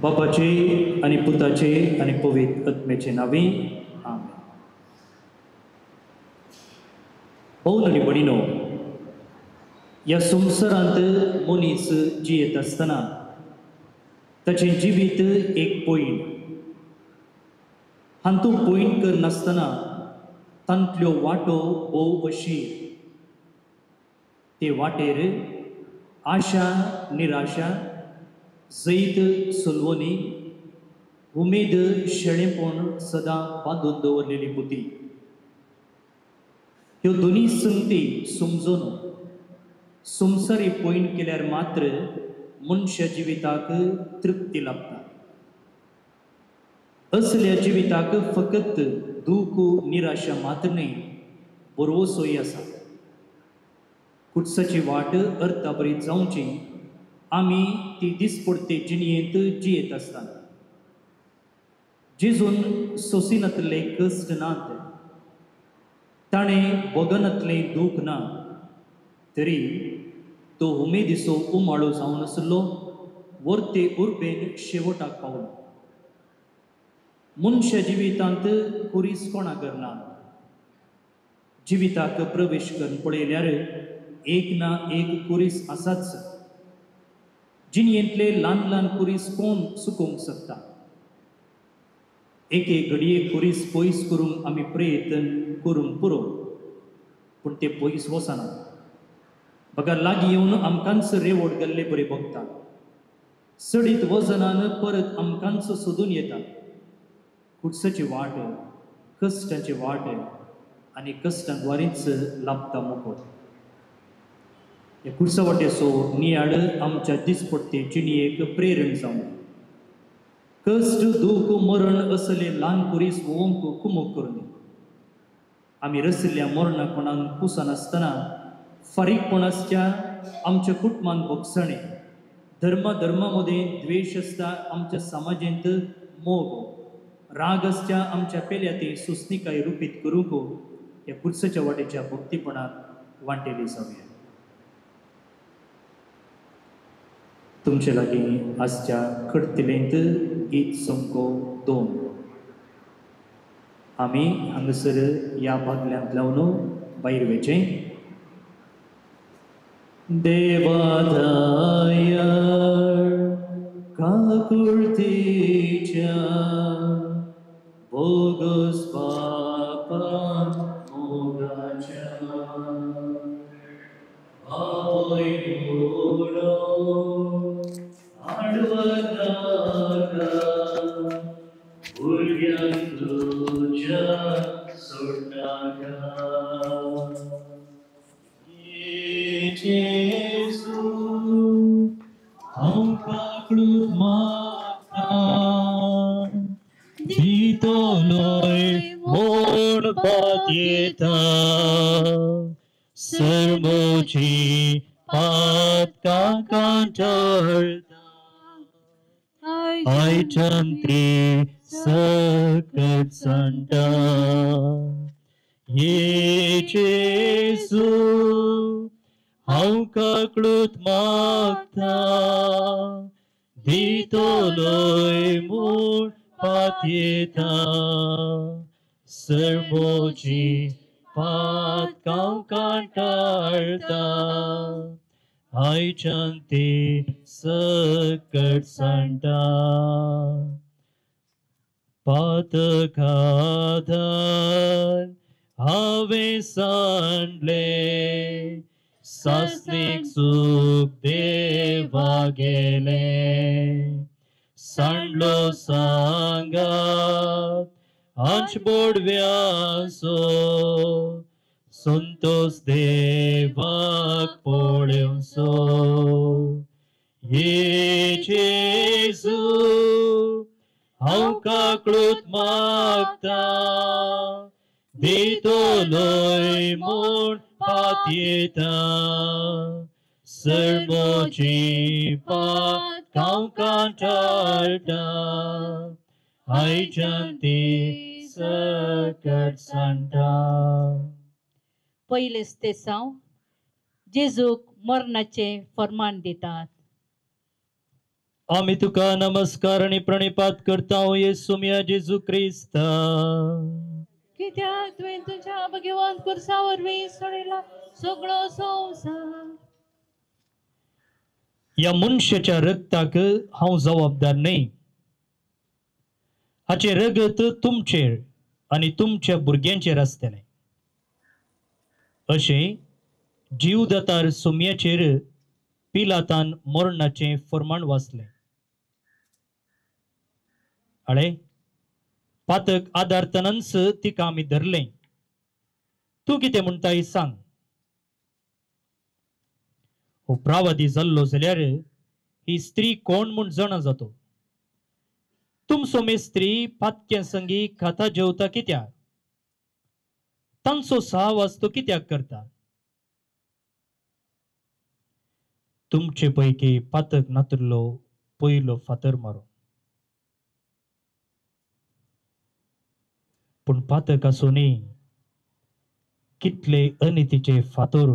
बापाचे आणि पुताचे आणि पवित्र आत्म्याचे नावे आमेन. भाऊ आणि भणीनो, या संवसारांत मनीस जियेत आसतना ताचें जिवीत एक पॉयण. हातूंत पॉयण कर नासतना तांतल्यो वाटो भोव अशीर. ते वाटेर आशा निराशा, जैत सुलवणी, उमेद शेळेपण सदां बांदून दवरलेली बुती. ह्यो दोनी संगती समजून संवसारी पॉयण केल्यार मात्र मनशा जिविताक तृप्ती लाभता. असल्या जिविताक फकत दूख निराशा मात्र न्ही, बरवसोय आसा. कुटसाची वाट अर्थाभरीत जावची आमी ती दिसपडते जिणयेंत जियेत आसतना. जेजून सोसिनांतले कश्ट नात, ताणें बोगनांतलें दूख ना, तरी तो उमेदीचो उमाळो जावन आसलो वर्ते उर्बेन शेवटाक पावलो. मनशा जिवितांत कुरीस कोणाक ना. जिविताक प्रवेश करून पळयल्यार एक ना एक कुरीस आसाच. जिणयेंतले ल्हान ल्हान कुरीस कोण सुकोवंक शकता. एक एक घडये कुरीस पयस करूंक आमी प्रयत्न करूंक पुरो, पूण ते पयस वचना. बघा, लागीं येवन आमकांच रेवड गेल्ले बरे भोगता. सडीत वजनान परत आमकांच सोदून येता. कुटसाची वाट, कश्टाची वाट आनी कश्टांद्वारेच लाभता मोकोळ. ह्या कुडसा वाटेचो नियाळ आमच्या दिसपट्टे जिणयेक प्रेरण जावं. कश्ट दूख मरण असले ल्हान कुरीस वोवंक कुमक करून आमी रसिल्ल्या मरणापणान कुसानासतना फारीकपणाच्या आमच्या कुटुंबांत भोगसणे, धर्मा मदें द्वेष आसता आमच्या समाजेंत मोग, राग आसच्या आमच्या पेल्याती सुस्निकाय रुपीत करूंक ह्या कुडसाच्या वाटेच्या भक्तीपणात वांटेली जावया. तुमचे लागीं आजच्या कडतिलेंत गीत संको 2. आमी हांगासर ह्या भागल्यांत लावन भायर वेचें. देवादाय काकुळतीच्या बोगस पापान मोगाच्या आपय पुरो आडवनाका भुरग्यांक तुज्या सोडनाका. जेजू हांव काकळूत मागता, दितलोय म्हूण पातयेता. सर्मोची पातकां कांटळटा, आयच्यान ती सकट सांडटा. ये जेजू हांव काकळूत मागता, दितलोय म्हूण पातयेता. सर्मोची पातकां कांटळटा, आयच्यान ती सकट सांडटा. पातकाधार हांवें सांडले, सासणेक सूख देवा गेले. सांडलो सांगात आंच बोडव्याचो, संतोष देवाक पळोवचो. ये जेजू हांव काकळूत मागता, दितलोय म्हूण पातयेता. सर्मोची पातकां कांटळटा, आयच्यान ती सकट सांडटा. पयले स्तेसांव जेजूक मरणाचे फर्मान दितात. आम्ही तुका नमस्कार आणि प्रणिपात करता येसू मिया जेजू ख्रिस्त कित्याक तुवें तुझ्या भगवान कुर्सावर सोडिला सगळो संवसार. या मनुष्याच्या रक्ताक हांव जबाबदार नाही. हाचे रगत तुमचेर आणि तुमच्या भुरग्यांचेर आसतलें. अशें जीवदातार सोम्याचेर पिलातान मरणाचें फर्माण वाचलें. अळे पातक आदारतनच तिका आमी धरलें. तूं कितें म्हणटाय सांग. हो प्रावादी जाल्लो जाल्यार ही स्त्री कोण म्हूण जाणा जातो. तुमचो स्त्री पातक्या संगी खाता जेवता कित्याक. तांचो सहवास तो कित्याक करता. तुमचे पैकी पातक नातरलो पयलो फातर मारो. पूण पातक आसुनी कितले अनितीचे फातर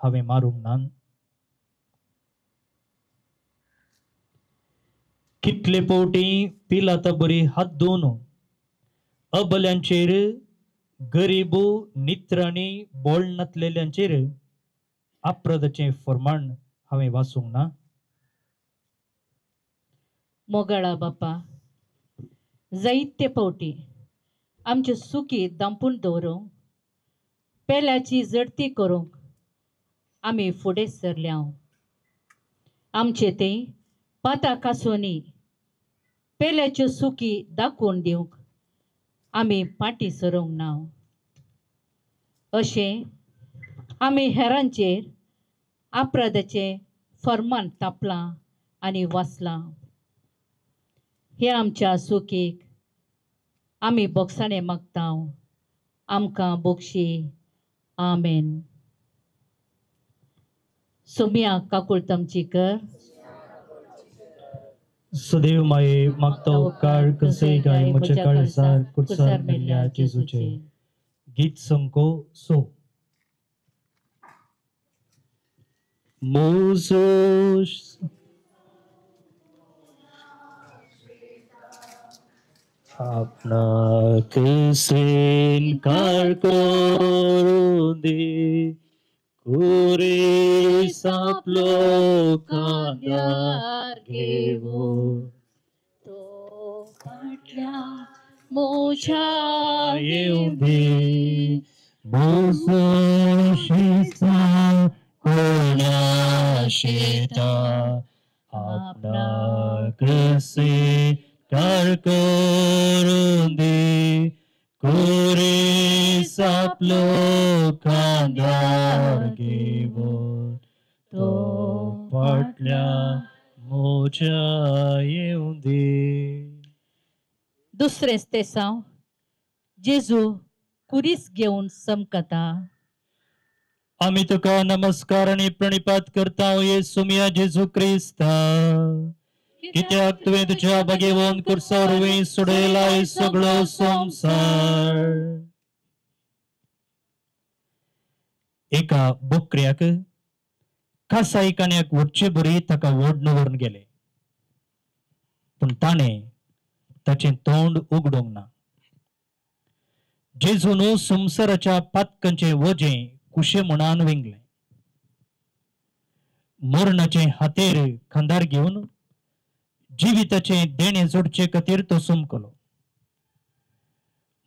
हांवें मारूंक ना. कितले पावटी पिलाता बरी हात धुवन अबल्यांचेर गरीब नित्र आनी बोळ नातलेल्यांचेर अपराधाचें फर्माण हांवें वाचूंक ना. मोगाळा बापा, जायते पावटी आमचे सुकी दांपून दवरूंक पेल्याची जडती करूंक आमी फुडें सरल्या. आमचे ते पाताक आसुनी पेल्याच्यो सुकी दाखोवन दिवंक आमी पाटी सरूंक ना. अशें आमी हेरांचेर अपराधाचें फर्माण तापलां आनी वाचलां. हे आमच्या सुखीक आमी बोगसाणें मागता. आमकां बोगशी. आमेन. सोम्या काकुळतामची कर. सदैव माये मागता उपकार कसे गाय म्हज्या काळजार कुडसार मेल्ल्या जेजूचे. गीत संको सो. मोजोश अपना किसेन कार करो दे कुरे सापलो कांदार घेवो. तो फाटल्या मोच्या येऊ दे मोजोशीचा कोणा शेता अपना कसे कार करून दे कुरे सापलो कांदार घेवो. तो फाटल्या मोच्या येऊ दे. दुसरें तेसांव जेजू कुरीस घेवन समकता. आम्ही तुका नमस्कार आणि प्रणिपात करता येसू मिया जेजू ख्रिस्त. कित्याक तुवें तुझ्या भगवान कुर्सावर सोडयलाय सगळो संवसार. एका बोकड्याक कसाईखान्याक वच्चे बरी ताका ओडून व्हरून गेले. पूण ताणें ताचें तोंड उगडूंक ना. जेजून संवसाराच्या पातकांचे वजें कुशे मनान विंगलें. मरणाचे हातेर खांदार घेवन जिविताचे देणे जोडचे खातीर तो सुमकलो.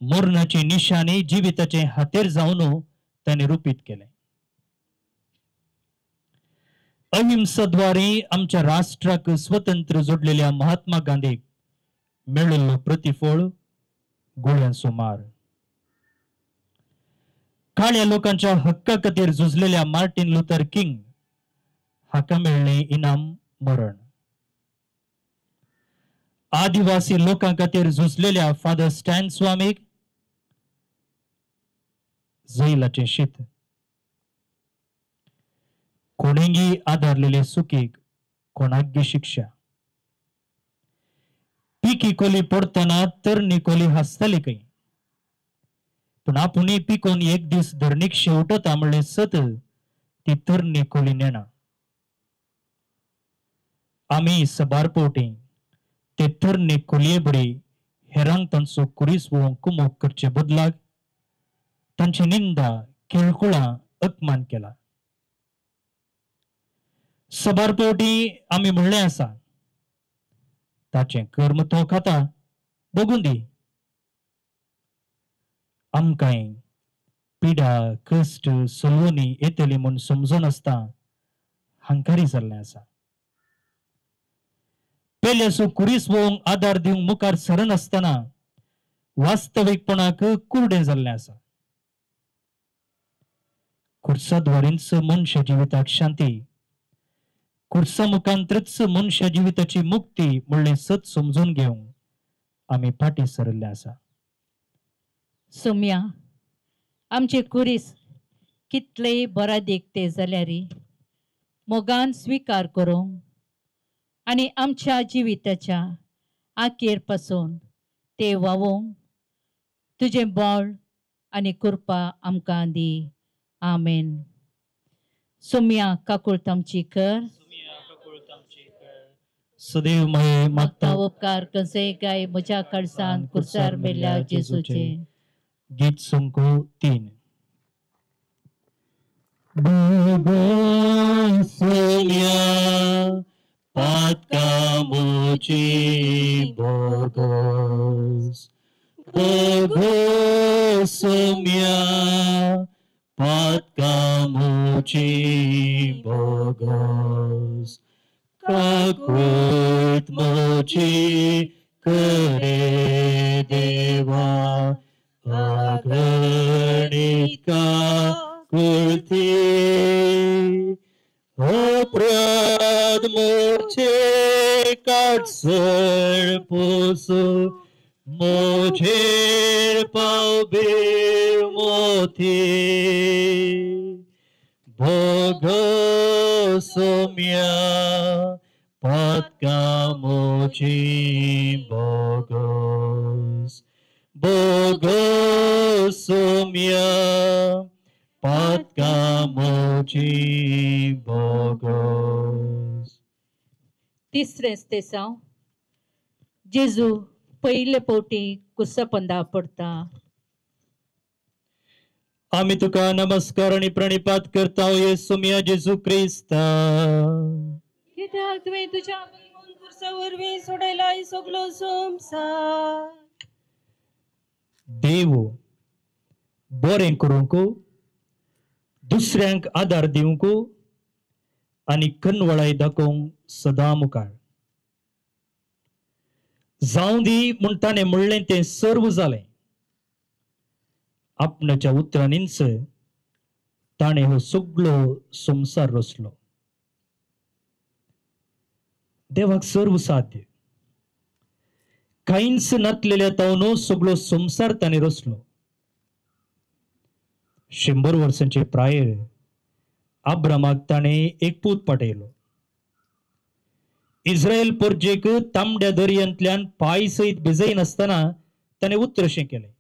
मरणाची निशाणी जिविताचे हातेर जावन ताणें रुपीत केलें. अहिंसाद्वारे आमच्या राष्ट्राक स्वतंत्र जोडलेल्या महात्मा गांधीक मेळिल्लो प्रतिफळ गोळ्यांचो मार. काळ्या लोकांच्या हक्का खातीर झुजलेल्या मार्टिन लुथर किंग हाका मेळ्ळें इनाम मरण. आदिवासी लोकां खातीर झुजलेल्या फादर स्टॅन स्वामीक जैलाचें शीत. कोणेंगी आदारलेले सुखीक कोणाक शिक्षा. पिकी कोली पडतना तरणी कोली हासताली खंय. पूण आपुणी पिकोन एक दीस धरणीक शेवटता म्हणलें सत ती तरणी कोली नेना. आम्ही सबारपोटी ते थरने कोलियेबडी हेरांक तांचो कुरीस वो कुमोक करचे बदलाक तांची निंदा किळकुळा अपमान केला. सबारपोटी आम्ही म्हणले आसा ताचे कर्म तो खाता बघून दी. आमकांय पिडा कष्ट सलवणी येतली म्हूण समजून आसता हंकारी जाल्ले आसा. पेल्यासो कुरीस वोंक आदार दिवंक मुखार सरन आसतना वास्तविकपणाक कुरडें जाल्लें आसा. खुर्साद्वारेच मनुष्य जिविताक शांती, खुर्सा मुखांतरच मनुष्य जिविताची मुक्ती म्हणले सत समजून घेवंक आम्ही फाटी सरल्ले आसा. सोम्या, आमचे कुरीस कितले बरा देखते जाल्यार मोगान स्वीकार करूंक आणि आमच्या जिविताच्या आखेर पासून ते वावोवंक तुझे बळ आणि कृपा आमकां दी. आमेन. सोम्या काकूळत आमची कर. सदैव मये मागता उपकार कसे काय म्हज्या कडसान कुर्सार मेल्या जेजूचे. गीत संको 3. Bogo Sonia Patkamuchi Bogos Bogo Sonia Patkamuchi Bogos Kakut Mochi Kare Deva Agnitka Kurti Oprad Morche Katsar Poso Mocher Paubir Moti Bogo Somya Patka Mochi Bogos Bogo Somya Patka Mochi Bogos. तिसरे स्तेसांव जेजू पयले पोटी कुसपंदा पडता. आम्ही तुका नमस्कार आणि प्रणिपात करता येसुमिया जेजू Crysta. कित्याक तुवें तुज्या बळीमून कुर्सा वरवीं सोडयलाय सगळो संवसार. देव बरें करूंक दुसऱ्यांक आदार दिवंक आणि कनवळाय दाखोवंक सदां मुखार. जावं दी म्हूण ताणें म्हणलें तें सर्व जालें. आपणाच्या उतरांनीच ताणें हो सगळो संवसार रचलो. देवाक सर्व साध्य. कांयच नातलेल्या तावन सगळो संवसार ताणें रचलो. 100 वर्सांचे प्रायर अब्रामाक ताणें एक पूत पाठयलो. इस्रायल परजेक तांबड्या दर्यांतल्यान पाय सयत भिजय नासतना ताणें उतरशें केलें.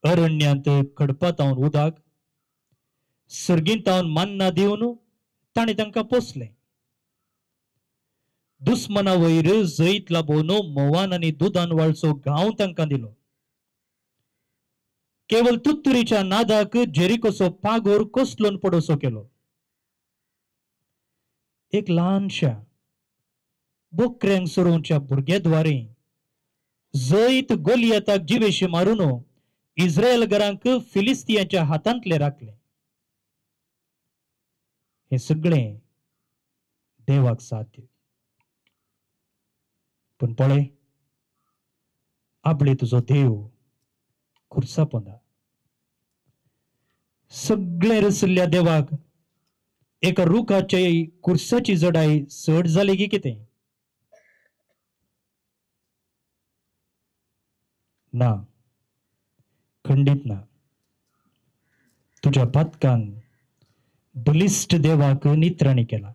अरण्यांत खडपातावन उदक सर्गींतावन मान्ना दिवन ताणें तांकां पोसलें. दुस्मना वयर जैत लाबोवन मोवान आनी दुदान वाळचो गांव तांकां दिलो. केवळ तुत्तुरीच्या नादाक जेरिकोचो पागोर कोसलोन पडोसो केलो. एक ल्हानशा बोकऱ्यांक सोरोवच्या भुरग्याद्वारे जैत गोलियाताक जिवेशी मारून इस्रायल घरांक फिलिस्तियाच्या हातांतले राखले. हे सगळें देवाक साध्य. पण पळय, आपले तुजो देव खुर्सा पोंदा. सगळे रचल्ल्या देवाक एका रुखाचे खुर्साची जडाई चड जाली की कितें? ना, खंडीत ना. तुझ्या पातकान बलिष्ठ देवाक नित्राणी केला.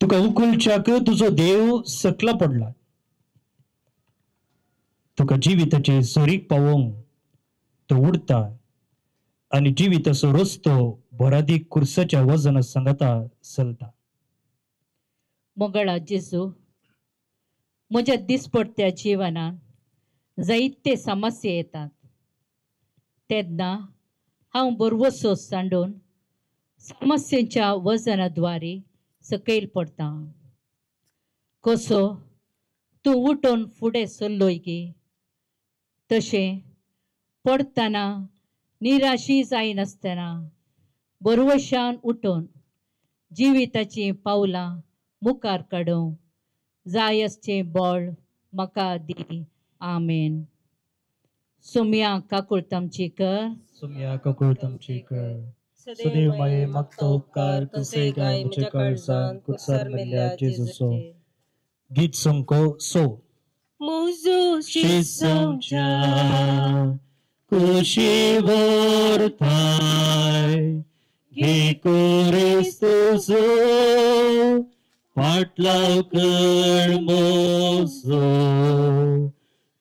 तुका उखलच्याक तुझो देव सकला पडला. तुका जिविताची सोरीक पावोवंक तो उडता आणि जिविताचो रस्तो भरादीक कुर्साच्या वजना सांगता चलता. मोगळा जेजू, म्हज्या दिसपट्ट्या जिवनात जायते समस्या येतात तेन्ना हांव बरवसो सांडून समस्यांच्या वजनाद्वारे सकयल पडटा. कसो तूं उठून फुडें सरलोय गे, तशें पडतना निराशी जायनासतना बरवशान उठून जिविताची पावलां मुखार काडूंक जाय असचें बळ म्हाका दी. आमेन. सोम्या काकुळतामची कर, सुम्या ककुळतामची कर. सदैव माये मागता उपकार कसे गाय म्हज्या काळजान कुटसार मेल्ल्या जेजूचो. गीत संको सो. म्हजो शिसांच्या कुशीवर थाय घे कोरेस तुजो फाटलाव कर मोजो.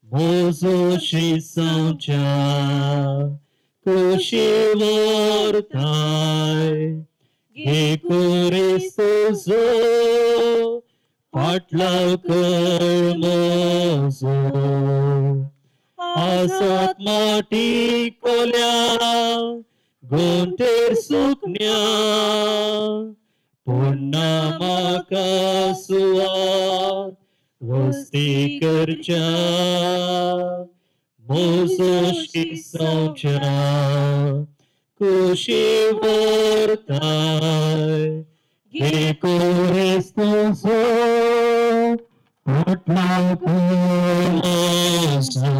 म्हजो शिसांच्या कुशीवर थाय घे कोरेस तुजो फाटलाव कर मोजो. आसात माटी कोल्या गोंतेर सुकन्या पुन्हा म्हाका सुवात वस्ती करच्या. म्हजो शिसांच्या कुशीवर थाय घे कोरेस तुजो फाटलाव कर मोजो.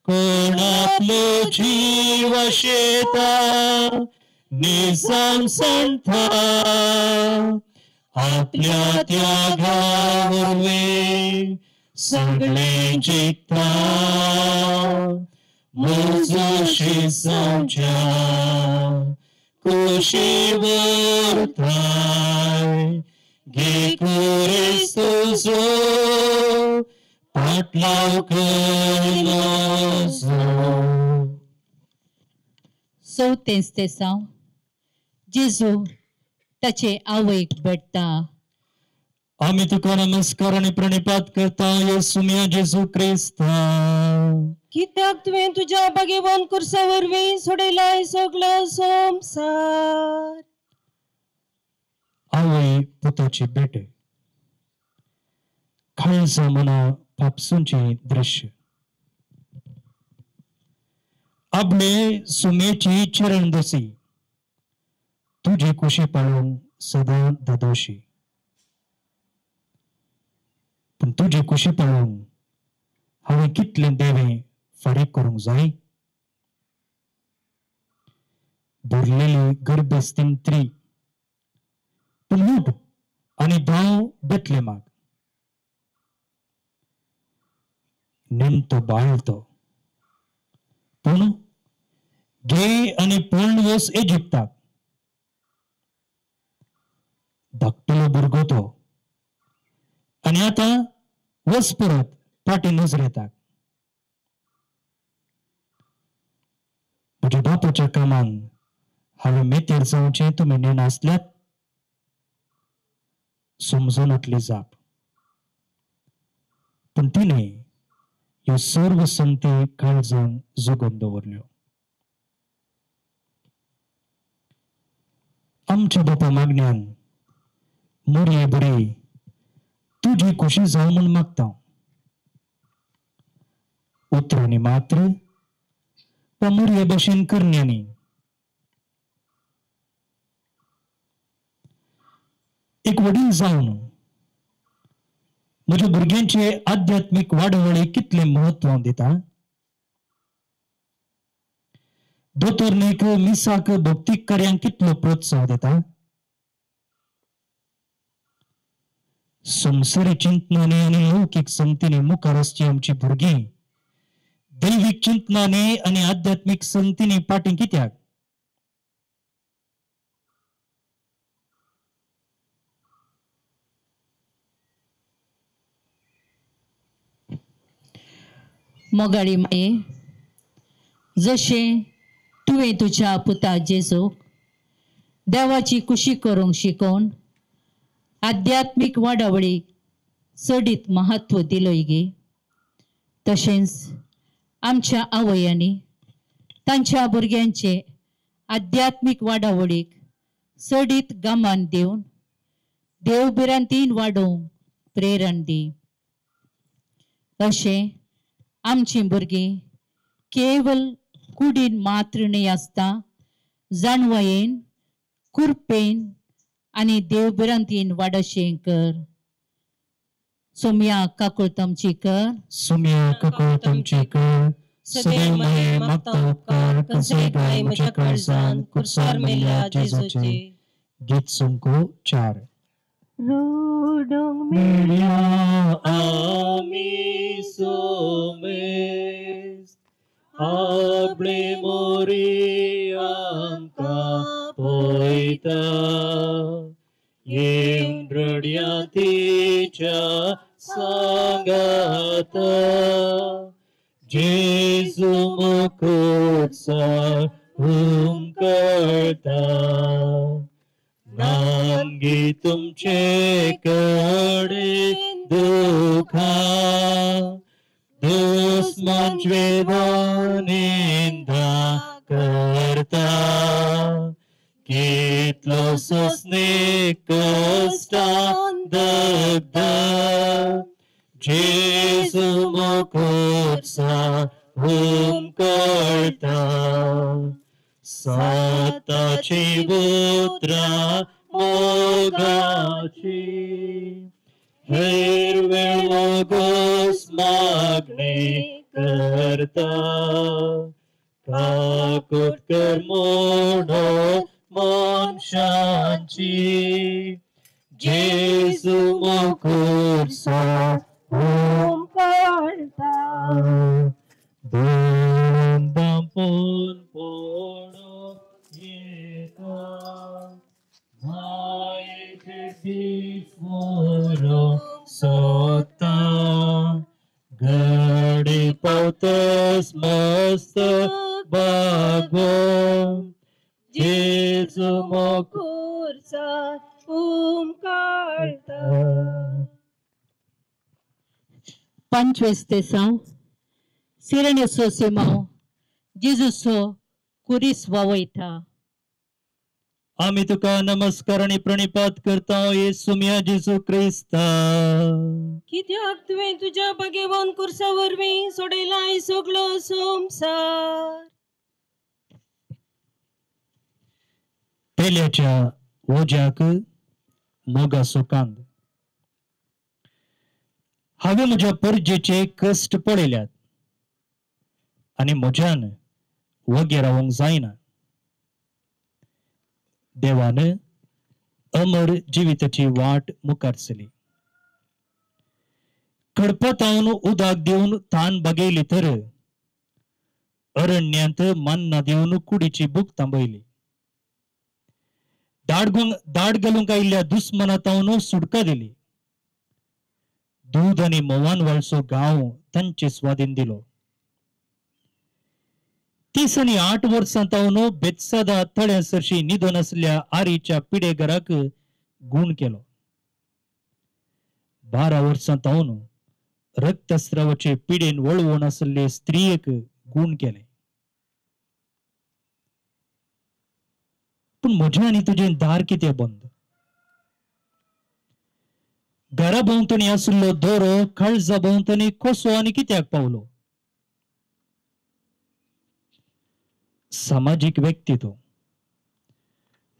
कोणातलो जीव शेता निसाम संथा आपल्या त्यागावरवे सगळे जिखता. म्हजो शिसांच्या कुशीवर थाय घे कोरेस तुजो फाटलाव कर मोजो. चवथेंच तेसांव जेजू ताचे आवयक भेटता. आम्ही तुका नमस्कार आणि प्रणिपात करता येसुम्या जेजू क्रिस्ता. कित्याक तुवें तुज्या भाग्यवान कुर्सा वरवीं सोडयलाय सगळो संसार. आवय पुताची भेट काळज मना पापसूंचे दृश्य. आपले सुमेची चरण दसी तुझी कुशी पाळून सदा ददोशी. पण तुझी कुशी पाळून हांवें कितलें देवें फारीक करूंक जाय. भरलेली गर्भस्तीन त्री पूण उठ आनी धांव बेतलेमाक. नेमतो बाळतो पूण घे आनी पळून वस इजिप्ताक. धाकटलो भुरगो तो आनी आतां वस परत पाटी नजरेताक. म्हज्या बापाच्या कामान हांवें मेतेर जावचें तुमी नेनासल्यात. समजूनातली जाप. पण तिने ह्यो सर्व संगती काळजान जगोवन दवरल्यो. आमच्या बापा मागण्यान मोरये बरी तुझी खुशी जावं म्हूण मागता. उतरांनी मात्र वा मोरये भाशेन करण्यांनी. एक वडील जावन म्हज्या भुरग्यांचे आध्यात्मिक वाडवळे कितले महत्व हांव दिता. दोतोरनेक मिसाक भौतीक कार्यांक कितलो प्रोत्साह दिता. संवसारी चिंतनांनी आनी लौकीक संगतींनी मुखार आसची आमची भुरगीं दैवीक चिंतनांनी आनी आध्यात्मिक संगतींनी पाटी कित्याक. मोगाळी माये, जशें तुवें तुज्या पुता जेजूक देवाची कुशी करूंक शिकोवन आध्यात्मिक वाडावळीक चडीत महत्व दिलोय गे. तशेंच आमच्या आवयांनी तांच्या भुरग्यांचे आध्यात्मिक वाडावळीक चडीत गमान दिवन देवबिरांतीन वाडोवंक प्रेरण दी. अशें आमची भुरगीं केवल कुडीन मात्र न्ही आसता, जाणवयेन, कुरपेन आनी देवबिरांतीन वाडशें कर. सोम्या काकुळतमची कर. सुम्या ककुळतमची कर. सदैव माये मागता उपकार कसे काय म्हज्या काळजान कुर्सार मेल्या जेजूचे. गीत सुमको 4. रोडोंग मेल्या आमी सोमेस आपणे मोरी आमकां पळयता. येवन रडया तिच्या सांगात. जेजू मुकुटसार कळता. नामगी तुमचे कडे दुखा. दुस्मान निंदा करता. कितलो सोसने कष्टान दग्ध. जेजू मुकुटसार कळता. साताची पुत्रा मोगाची हेरवेळ मोगोस मागणे करता. काकूट कर मोडो मनशांची. जेजू मुकुटसार कळता. दांपून पोळो येता. मायेचे दीस मोरो सोता. घडी पावतस मस्त बागोन. जेजू कुर्सार कळता. 25 Sirenioso Simão, Jesuso, Curis Wawaita. आम्ही तुका नमस्कार आणि प्रणिपात करता येसुम्या जेजू ख्रिस्ता. कित्याक तुवें तुज्या भाग्यवान कुर्सा वरवीं सोडयलाय सगळो संवसार. पेल्याच्या ओज्याक मोगा सुकांद. हांवें म्हज्या परजेचे कश्ट पळयल्यात आनी म्हज्यान वगे रावंक जायना. देवान अमर जिविताची वाट मुखार चली. खडपतावन उदक दिवन तान बागयली तर अरण्यांत मन्ना दिवन कुडीची भूक थांबयली. दाड घालूंक आयिल्ल्या दुस्मनातावन सुटका दिली. दूध आनी मोवान वाळसो गांव तांचे स्वाधीन दिलो. 30 आनी 8 वर्सां तावन बेतसादा तळ्या सरशी निधन आसल्या आरीच्या पिडेघराक गूण केलो. 12 वर्सां तावन रक्तस्रावाचे पिडेन वळवून आसले स्त्रियेक गूण केले. पूण म्हजें आनी तुजें दार कितें बंद. घरा भोंवतणी आसलो दोरो काळजा भोंवतणी कसो आनी कित्याक पावलो. सामाजिक व्यक्तित्व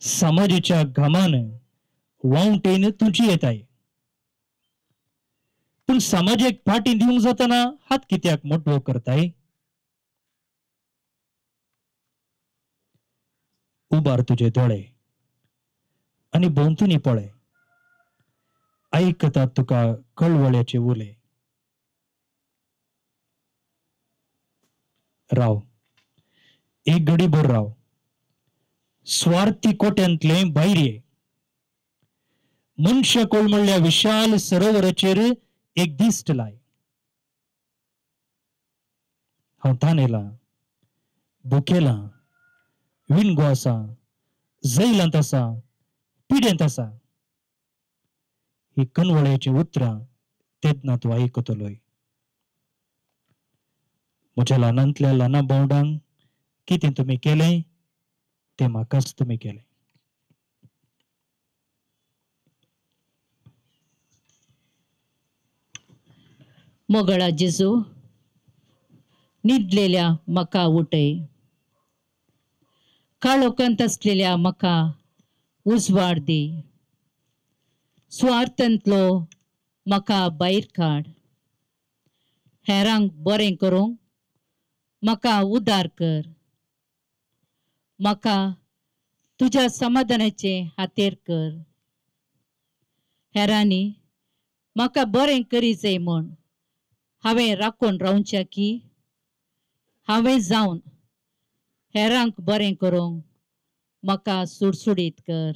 समाजाच्या घामान वावटेन तुझी येताय. पूण समाजाक फाटी दिवंक जाताना हात कित्याक मोठो करताय. उबार तुझे दोळे आनी भोंवतणी पळय. ऐकतात तुका कळवळ्याचे उले. राव एक घडीभर राव. स्वार्थी कोट्यांतले भायर ये. मनशा कोळमळ्ळ्या विशाल सरोवराचेर एक दिश्ट लाय. हांव थानेला, भुकेला, विणगो आसा, जैलांत आसा, पिड्यांत आसा. ही कनवळ्याची उतरां तेदना तूं आयकतलोय. म्हज्या ल्हानांतल्या ल्हाना भावंडांक कितें तुमी केलें तें म्हाकाच तुमी केलें. मोगळा जेजू, न्हिदलेल्या म्हाका उठय. काळोखांत असलेल्या म्हाका उजवाड दी. स्वार्थांतलो म्हाका भायर काड. हेरांक बरें करूंक म्हाका उदार कर. म्हाका तुज्या समाधानाचे हातेर कर. हेरांनी म्हाका बरें करी जाय म्हूण हांवें राखून रावचें की हांवें जावन हेरांक बरें करूंक म्हाका सुडसुडीत कर.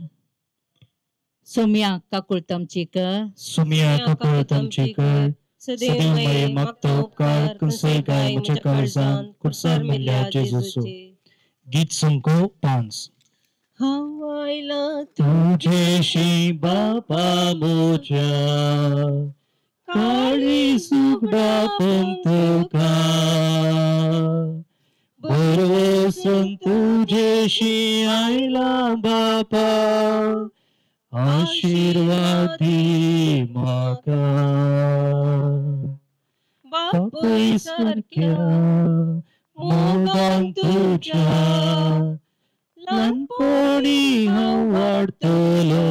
सोम्या काकुळतामची कर. सुमिया काकुळतामची कर. सदैव मये मागता उपकार कसोय गाय म्हज्या काळजान कुडसार मेल्ल्या जेजूचे. गीत संको 5. हांव आयला तुझेशी बापा मोच्या काळी सुगडा तुका बरोसन तुझेशी आयला बापा आशीर्वादी म्हाका बापय सारक्या मोगान तुझ्या ल्हानपणी हांव वाडटलो.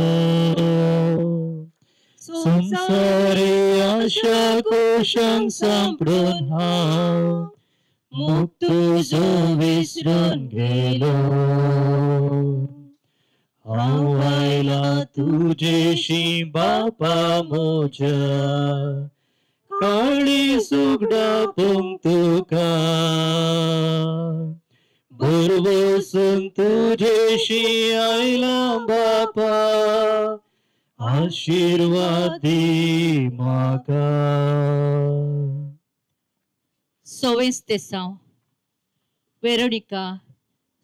संसारी आशा कोशांक सांपडून हांव मोग तुजो विसरून गेलो. हांव आयला तुझेशी बापा मोच्या काळी सुगडा तुका बरोवसून तुझेशी आयला बापा आशीर्वादी म्हाका. 26 तेसांव वेरोनिका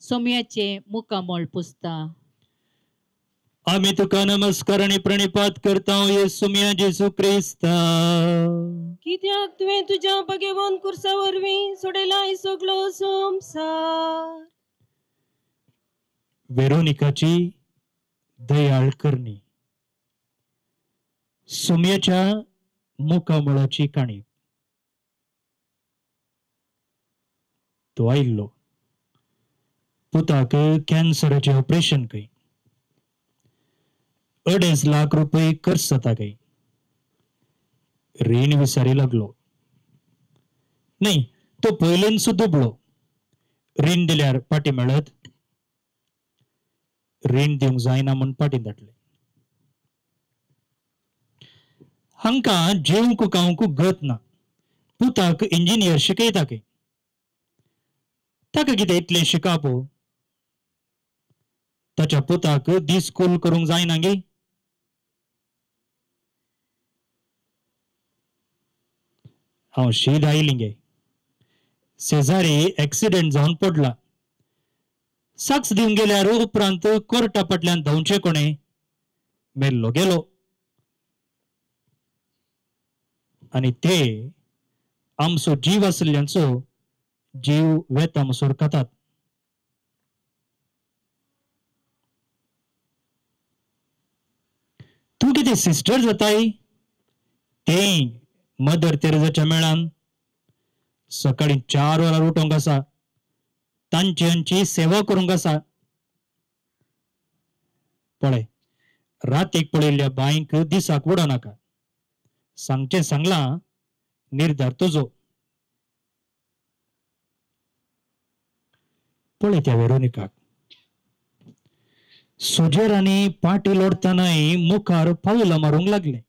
सोम्याचे मुखामोळ पुसता. आम्ही तुका नमस्कार आणि प्रणिपात करता येसुमिया जेजू क्रिस्ता. कित्याक तुवें तुज्या भगेवन कुर्सा वरवीं सोडयला सगळो संसार. वेरोनिकाची दयाळ करणी. सुम्याच्या मुखामळाची काणी. तो आयिल्लो पुताक कॅन्सराचे ऑपरेशन कई 2.5 लाख रुपये खर्च जाता काही. रीण विचारी लागलो. नाही, तो पयलेन सुद्धा रीण दिल्यार पाटी मेळत. रीण दिवंक जायना म्हूण पाटीन धाडले. हांका जेवंक खावंक गत ना. पुताक इंजिनियर शिकयता काही. ताका कितें इतलें शिकापो. ताच्या पुताक दिसकूल करूंक जायना गे. हांव शीद आयली गे. शेजारी एक्सिडेंट जावन पडला. साक्ष दिवंक गेल्यार उपरांत कोर्टा फाटल्यान धांवचे कोणे. मेल्लो गेलो. आनी ते आमचो जीव आसल्यांचो जीव वेता मसूर खातात. तू कितें सिस्टर जाताय. तें मदर तेरेजाच्या मेळान सकाळी 4 वरांर उठोंक आसा. तांची सेवा करूंक आसा. पळय, रातीक पळयल्ल्या बांयक दिसाक उडो नाका. सांगचें सांगलां, निर्धार तुजो. पळय त्या वेरोनिकाक. सुजेरांनी पाटी लोडतानाय मुखार पावलां मारूंक लागले.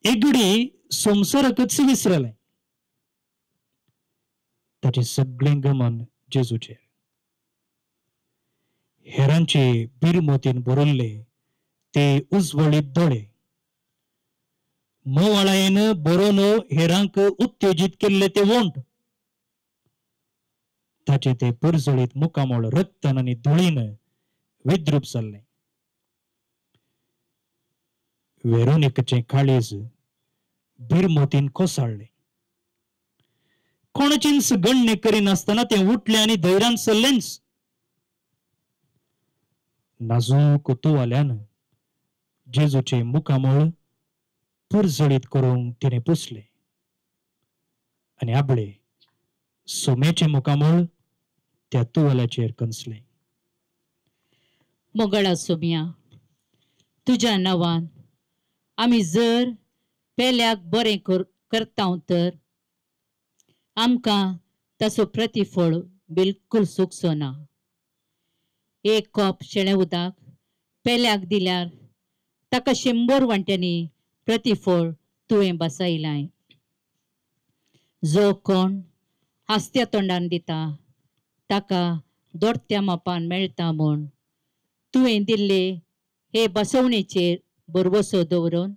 एक घडी संवसाराकच विसरले. ताचे सगळें गमन जेजूचेर. हेरांचे बिरमोतीन भरिल्ले ते उजवळीत दोळे. मोवाळायेन बरोवन हेरांक उत्तेजीत केल्ले ते वोंट. ताचे ते परजळीत मुखामोळ रक्तान आनी धुळीन विद्रूप जाल्ले. वेरोनिकेचें काळीज बिरमोतीन कोसळ्ळें. कोणाचीच गणने करिनासतना तें उठलें आनी धैर्यान सरलेंच. नाजूक तुवाल्यान जेजूचे मुखामळ पुरजळीत करूंक तिणें पुसलें आनी आपले सोमेचे मुखामळ त्या तुवाल्याचेर कंसलें. मोगळा सोम्या, तुज्या नांवान आमी जर पेल्याक बरें करता तर आमकां ताचो प्रतिफळ बिलकुल सुखसो ना. एक कप शेळें उदक पेल्याक दिल्यार ताका 100 वांट्यांनी प्रतिफळ तुवें बसयलाय. जो कोण हास्त्या तोंडान दिता ताका दोडत्या मापान मेळटा म्हूण तुवें दिल्ले हे बसवणेचेर भरवसो दवरून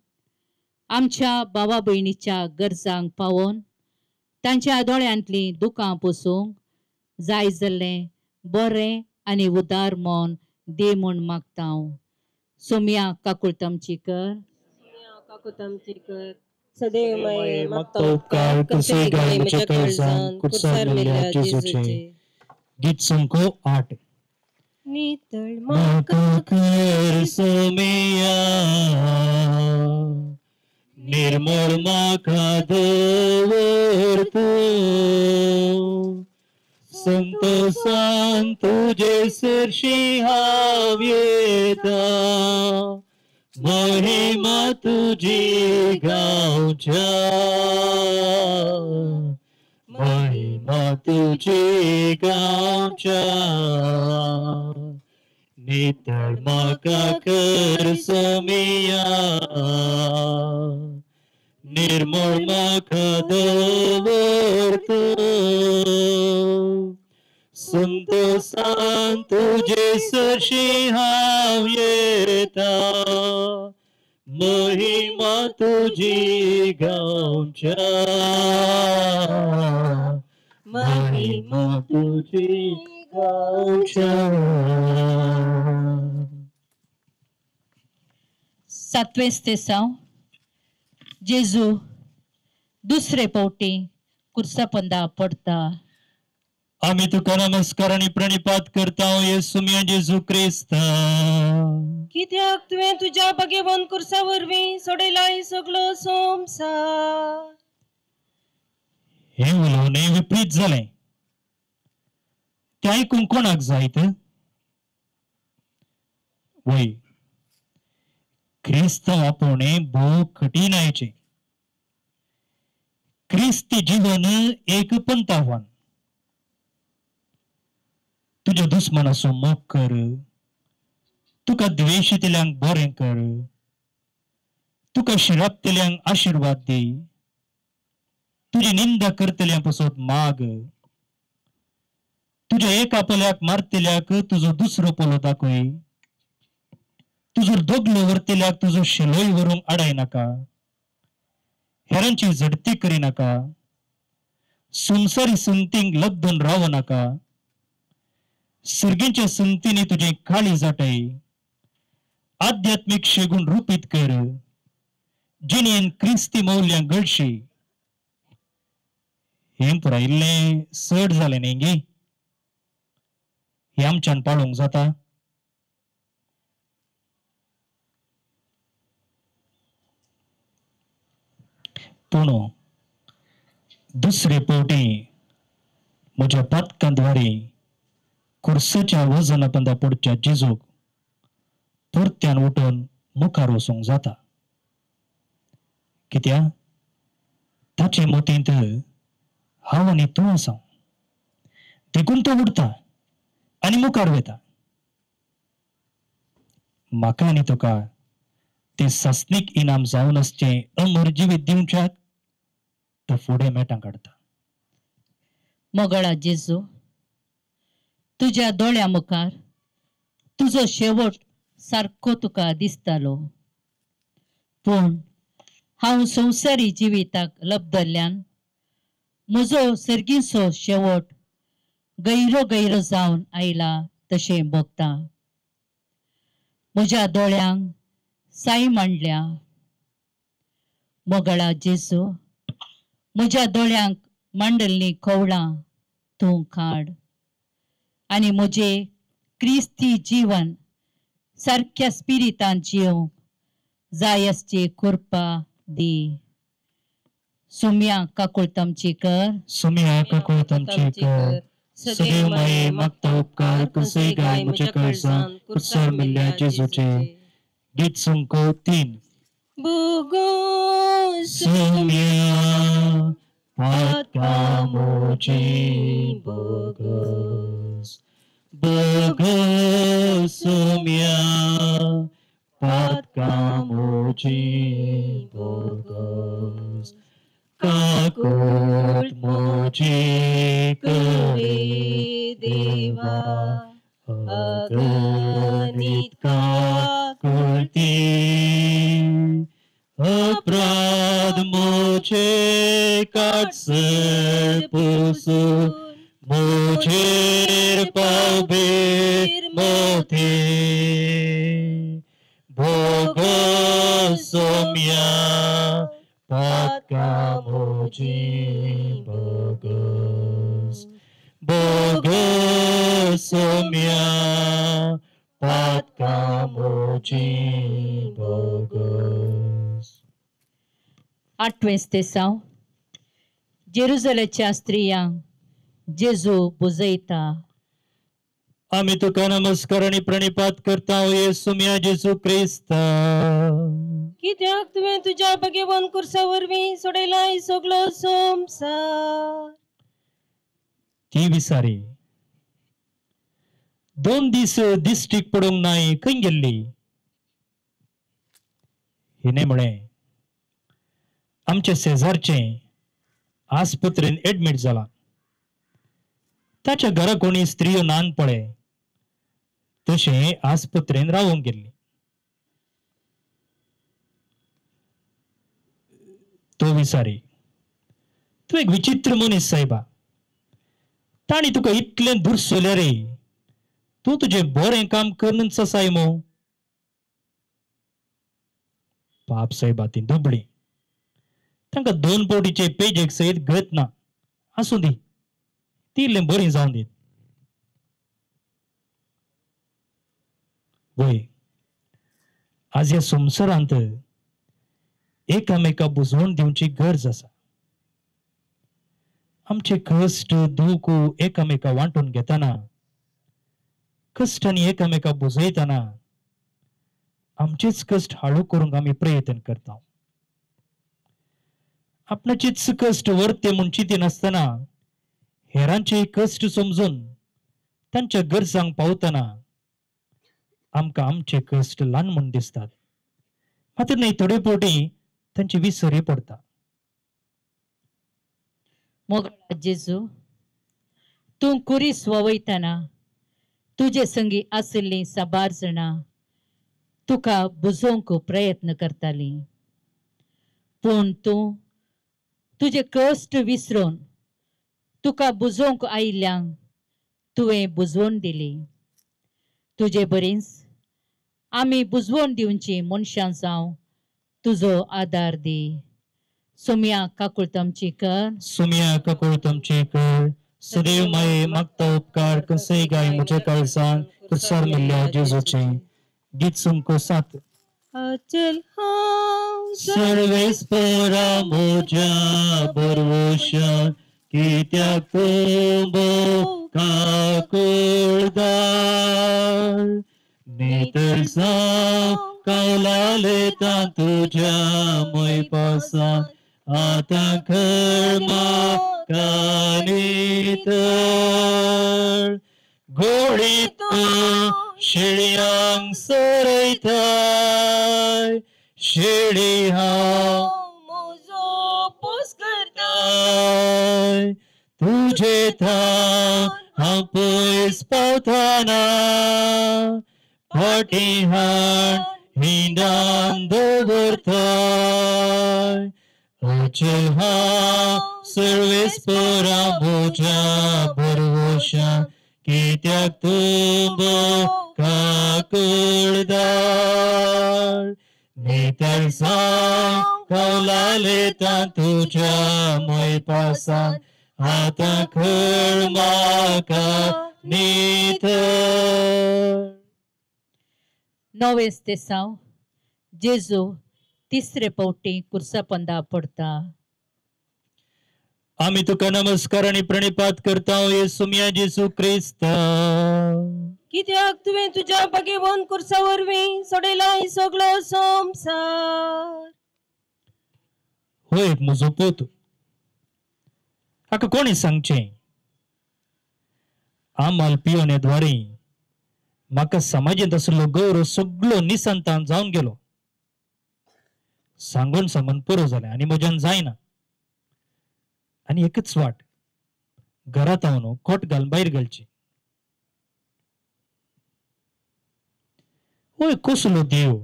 आमच्या भावा भयणीच्या गरजांक पावोवन तांच्या दोळ्यांतलीं दुकां पुसूंक जाय जाल्लें बरें आनी उदार मोन दे म्हूण मागता हांव. सोम्या काकुळतमचीकर. सदैव माये मागता उपकार करसे गाय म्हज्या काळजान कुडसार मेल्या जेजूचे. गीत संको 8. नितळ म्हाका कर सोमेया, निर्मळ म्हाका दवर तूं. संतोषान तुजे सरशी हांव येता, महिमा तुजी गावच्या, महिमा तुजी गावच्या. नितळ म्हाका कर सोमेया, निर्मळ म्हाका दवर तूं. संतोषान तुजे सरशी हांव येता, महिमा तुजी गावच्या, महिमा तुजी गावच्या. 7वें स्तेसांव जेजू दुसरे पावटी कुर्सा पंदा पडता. आम्ही तुका नमस्कार आणि प्रणिपात करता येसू म्या जेजू क्रिस्त. कित्याक तुवें तुज्या भाग्यवान कुर्सा वरवीं सोडयलाय सगळो संवसार. हे उलोवणें विपरीत जालें. तें आयकूंक कोणाक जायत? वय, क्रिस्त आपोवणें भोव कठीण आयचें. क्रिस्ती जीवन एक पंतावान. तुज्या दुस्मनाचो मोग कर, तुका द्वेशितल्यांक बरें कर, तुका शिरापतल्यांक आशिर्वाद दी, तुजी निंदा करतल्या पासत माग, तुज्या एका पोल्याक मारतल्याक तुजो दुसरो पोलो दाखय, तुजो दोगलो व्हरतल्याक तुजो शेलोय व्हरूंक आडाय नाका, हेरांची झडती करिनाका, संवसारी संतींक लब्धून राव नाका, सर्गेच्या संतीने तुझे काळी जाटय, आध्यात्मिक शेगून रूपीत कर, जिणेन क्रिस्ती मौल्य घडशी. हें पुरा इल्लें सड जालें न्ही गे. हे आमच्यान पाळोवंक जाता? पूण दुसरे पावटी म्हज्या पातकांद्वारे कुर्साच्या वजना पंदा पडच्या जेजूक परत्यान उठून मुखार वचूंक जाता. कित्या ताचे मतींत हांव आनी तूं आसा. देखून तो उठता आनी मुखार वता. म्हाका आनी तुका ते सासणीक इनाम जावन आसचें अमर जिवीत दिवच्याक तो फुडें मेटां काडता. मोगळा जेजू, तुज्या दोळ्या मुखार तुजो शेवट सारको तुका दिसतालो. पूण हांव संवसारी जिविताक लब्धल्ल्यान म्हजो सर्गीचो शेवट गैरो जावन आयला तशें भोगता. म्हज्या दोळ्यांक साय मांडल्या, मोगळा जेजू म्हज्या दोळ्यांक मांडल्ली कवळां तूं काड आनी म्हजे क्रिस्ती जीवन सारक्या स्पिरितान जिवंक जाय असची कृपा दी सुम्या काकुळतमची कर सुम्या काकुळतमची कर सदैव माये मागता उपकार कसोय गाय म्हज्या काळजान कुर्सार मेल्ल्या जेजूचे गीत संको 3 Bugo Sumya Patkamoji Bogos Bogos Sumya Patkamoji Bogos Kakut Moji Kare Deva Aganit Kakulti अपराध मुझे काटसर पुसून मुझे पावेर मोथे भोगो सोम्या पातका मुझे भोगोस भोगो सोम्या पातका मुझे भोगोस 8वें स्तेसांव जेरुसलेमच्या स्त्रियांक जेजू बुजयता आम्ही तुका नमस्कार आणि प्रणिपात करता येसू म्या जेजू क्रिस्त कित्याक तुवें तुज्या भगेवन कुर्सा वरवीं सोडयलाय सगळो संवसार ती विसारी 2 दीस दिश्टीक पडूंक नाय खंय गेल्ली हिने म्हळें आमच्या शेजारचे आस्पत्रेन एडमिट जाला ताच्या घरा कोणी स्त्रियो नान पळे तशें आस्पत्रेन रावूंक गेल्ली तो विचारी तूं एक विचित्र मनीस सायबा ताणी तुका इतलें दुर्सोल्या रे तूं तुजें बरें काम करून सायमो पाप सायबा ती दुबळी तांकां 2 पोटीचे पेजेक सयत गत ना आसूं दी ती इल्लें बरी जावन दीत वय आज ह्या संवसारांत एकामेका बुजवण दिवची गरज आसा आमचे कश्ट दूख एकामेका वांटून घेताना कश्टांनी एकामेका बुजयताना आमचेच कश्ट हाळू करूंक आमी प्रयत्न करता आपणाचेच कश्ट वर्ते म्हूण चिंती नासतना हेरांचे कश्ट समजून तांच्या गरजांक पावतना आमकां आमचे कश्ट ल्हान म्हूण दिसतात मात्र न्ही थोडे फावटी तांची विसरी पडटा मोगळा जेजू तूं कुरीस ववयतना तुजे संगी आशिल्लीं साबार जाणां तुका बुजोवंक प्रयत्न करतालीं पूण तूं तुजे कश्ट विसरून तुका बुजोवंक आयिल्ल्यांक तुवें बुजवण दिली तुजे बरेंच आमी बुजवण दिवची मनशां जावं तुजो आदार दी सुम्या काकुळतमची कर सुम्या काकुळतमची कर सदैव माये मागता उपकार कसोय गाय म्हज्या काळजान कुर्सार मेल्ल्या जेजूचे गीत संको 7 अचल हांव सर्वेस्परा म्हज्या बरवशान कित्याक तूं काकुळदार नेतर जावं कौलालेता तुज्या मोयपासान आतां खर म्हाका नितळ घोडी तूं शिळ्यांक सरयताय शिळी हांव म्हजो पोस करता तुजे थां हांव पयस पावतना फाटी हाड हिंडान दवरताय अचल हांव सर्वेस्परा म्हज्या बरवशान कित्याक तूं काकुळदार नेत्यार सांग कौलाले तुझ्या मै पासान आता खळ माका निथळ. नोवेस तेसाव जेजू तिसरे पावटी कुर्सा पंदा पडता. आम्ही तुका नमस्कार आणि प्रणिपात करता येसू मिया जेसू ख्रिस्त. कित्याक तुवें तुज्या भगेवन कुर्सा वरवीं सोडयला ही सगळो संवसार. होय म्हजो पूत, हाका कोणी सांगचे? आम्हाल पियोने द्वारे म्हाका समाजीत असलो गौरव सगळो निसंतान जावन गेलो. सांगून सांगून पुरो जालें आनी म्हज्यान जायना. आनी एकच वाट, घरात हांव न्हू कोट घालून भायर घालची. होय कसलो देव!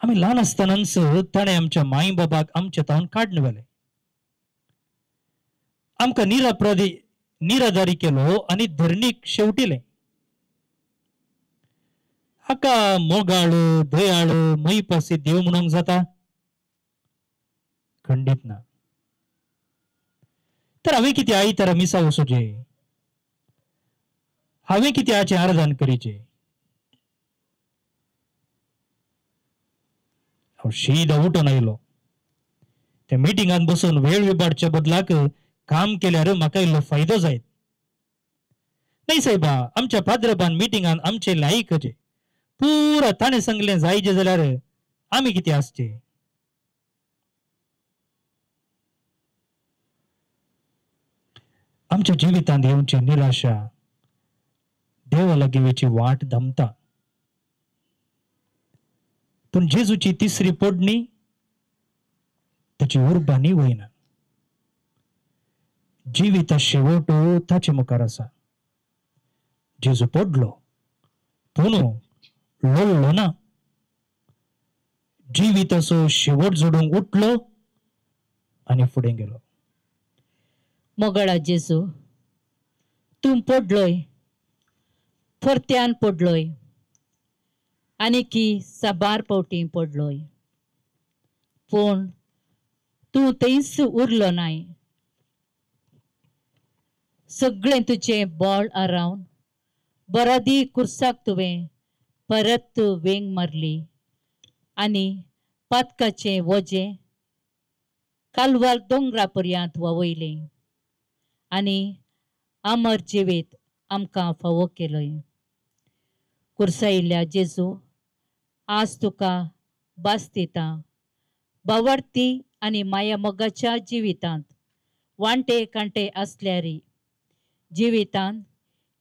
आम्ही ल्हान आसतनाच ताणें आमच्या माई बाबाक आमच्या तावन काडून व्हेले. आमकां निराधारी केलो आनी धरणीक शेवटिले. हाका मोगाळो दयाळो मैपासी देव म्हणूंक जाता? खंडीत ना. तर हांवें कितें आयतारा मिसा वचोचें? हांवें कितें हाचें आराधन करीचें? हांव शीदा उठून आयलो. त्या मिटिंगान बसून वेळ विबाडच्या बदलाक काम केल्यार म्हाका इल्लो फायदो जायत. नाही साहेबा, आमच्या पाद्रबान मिटिंगान आमचे लायकचे पुरा ताणें सांगलें जायचे जाल्यार आमी कितें आसचे? आमच्या जिवितांत येवची निराशा देवा लागीं वाट धमता. पण जेजूची तिसरी पोडणी ताची उर्बानी वयना. जिविता शेवट ताचे मुखार आसा. जेजू पडलो पूण लोळलो ना. जिविताचो शेवट जोडूंक उठलो आनी फुडें गेलो. मोगळा जेजू, तूं पडलोय, परत्यान पडलोय, आनी की साबार पावटी पडलोय. पूण तूं थंयच उरलो नाय. सगळें तुजें बॉल आरावन बरादी कुर्साक तुवें परत वेंग मारली आनी पातकाचें वजें कालवार दोंगरा पर्यंत ववयलें आनी अमर जिवीत आमकां फावो केलोय. कुर्सायिल्ल्या जेजू, आज तुका बास दिता. बावर्ती आनी माया मोगाच्या जिवितांत वांटे कांटे आसल्यारी, जिवितांत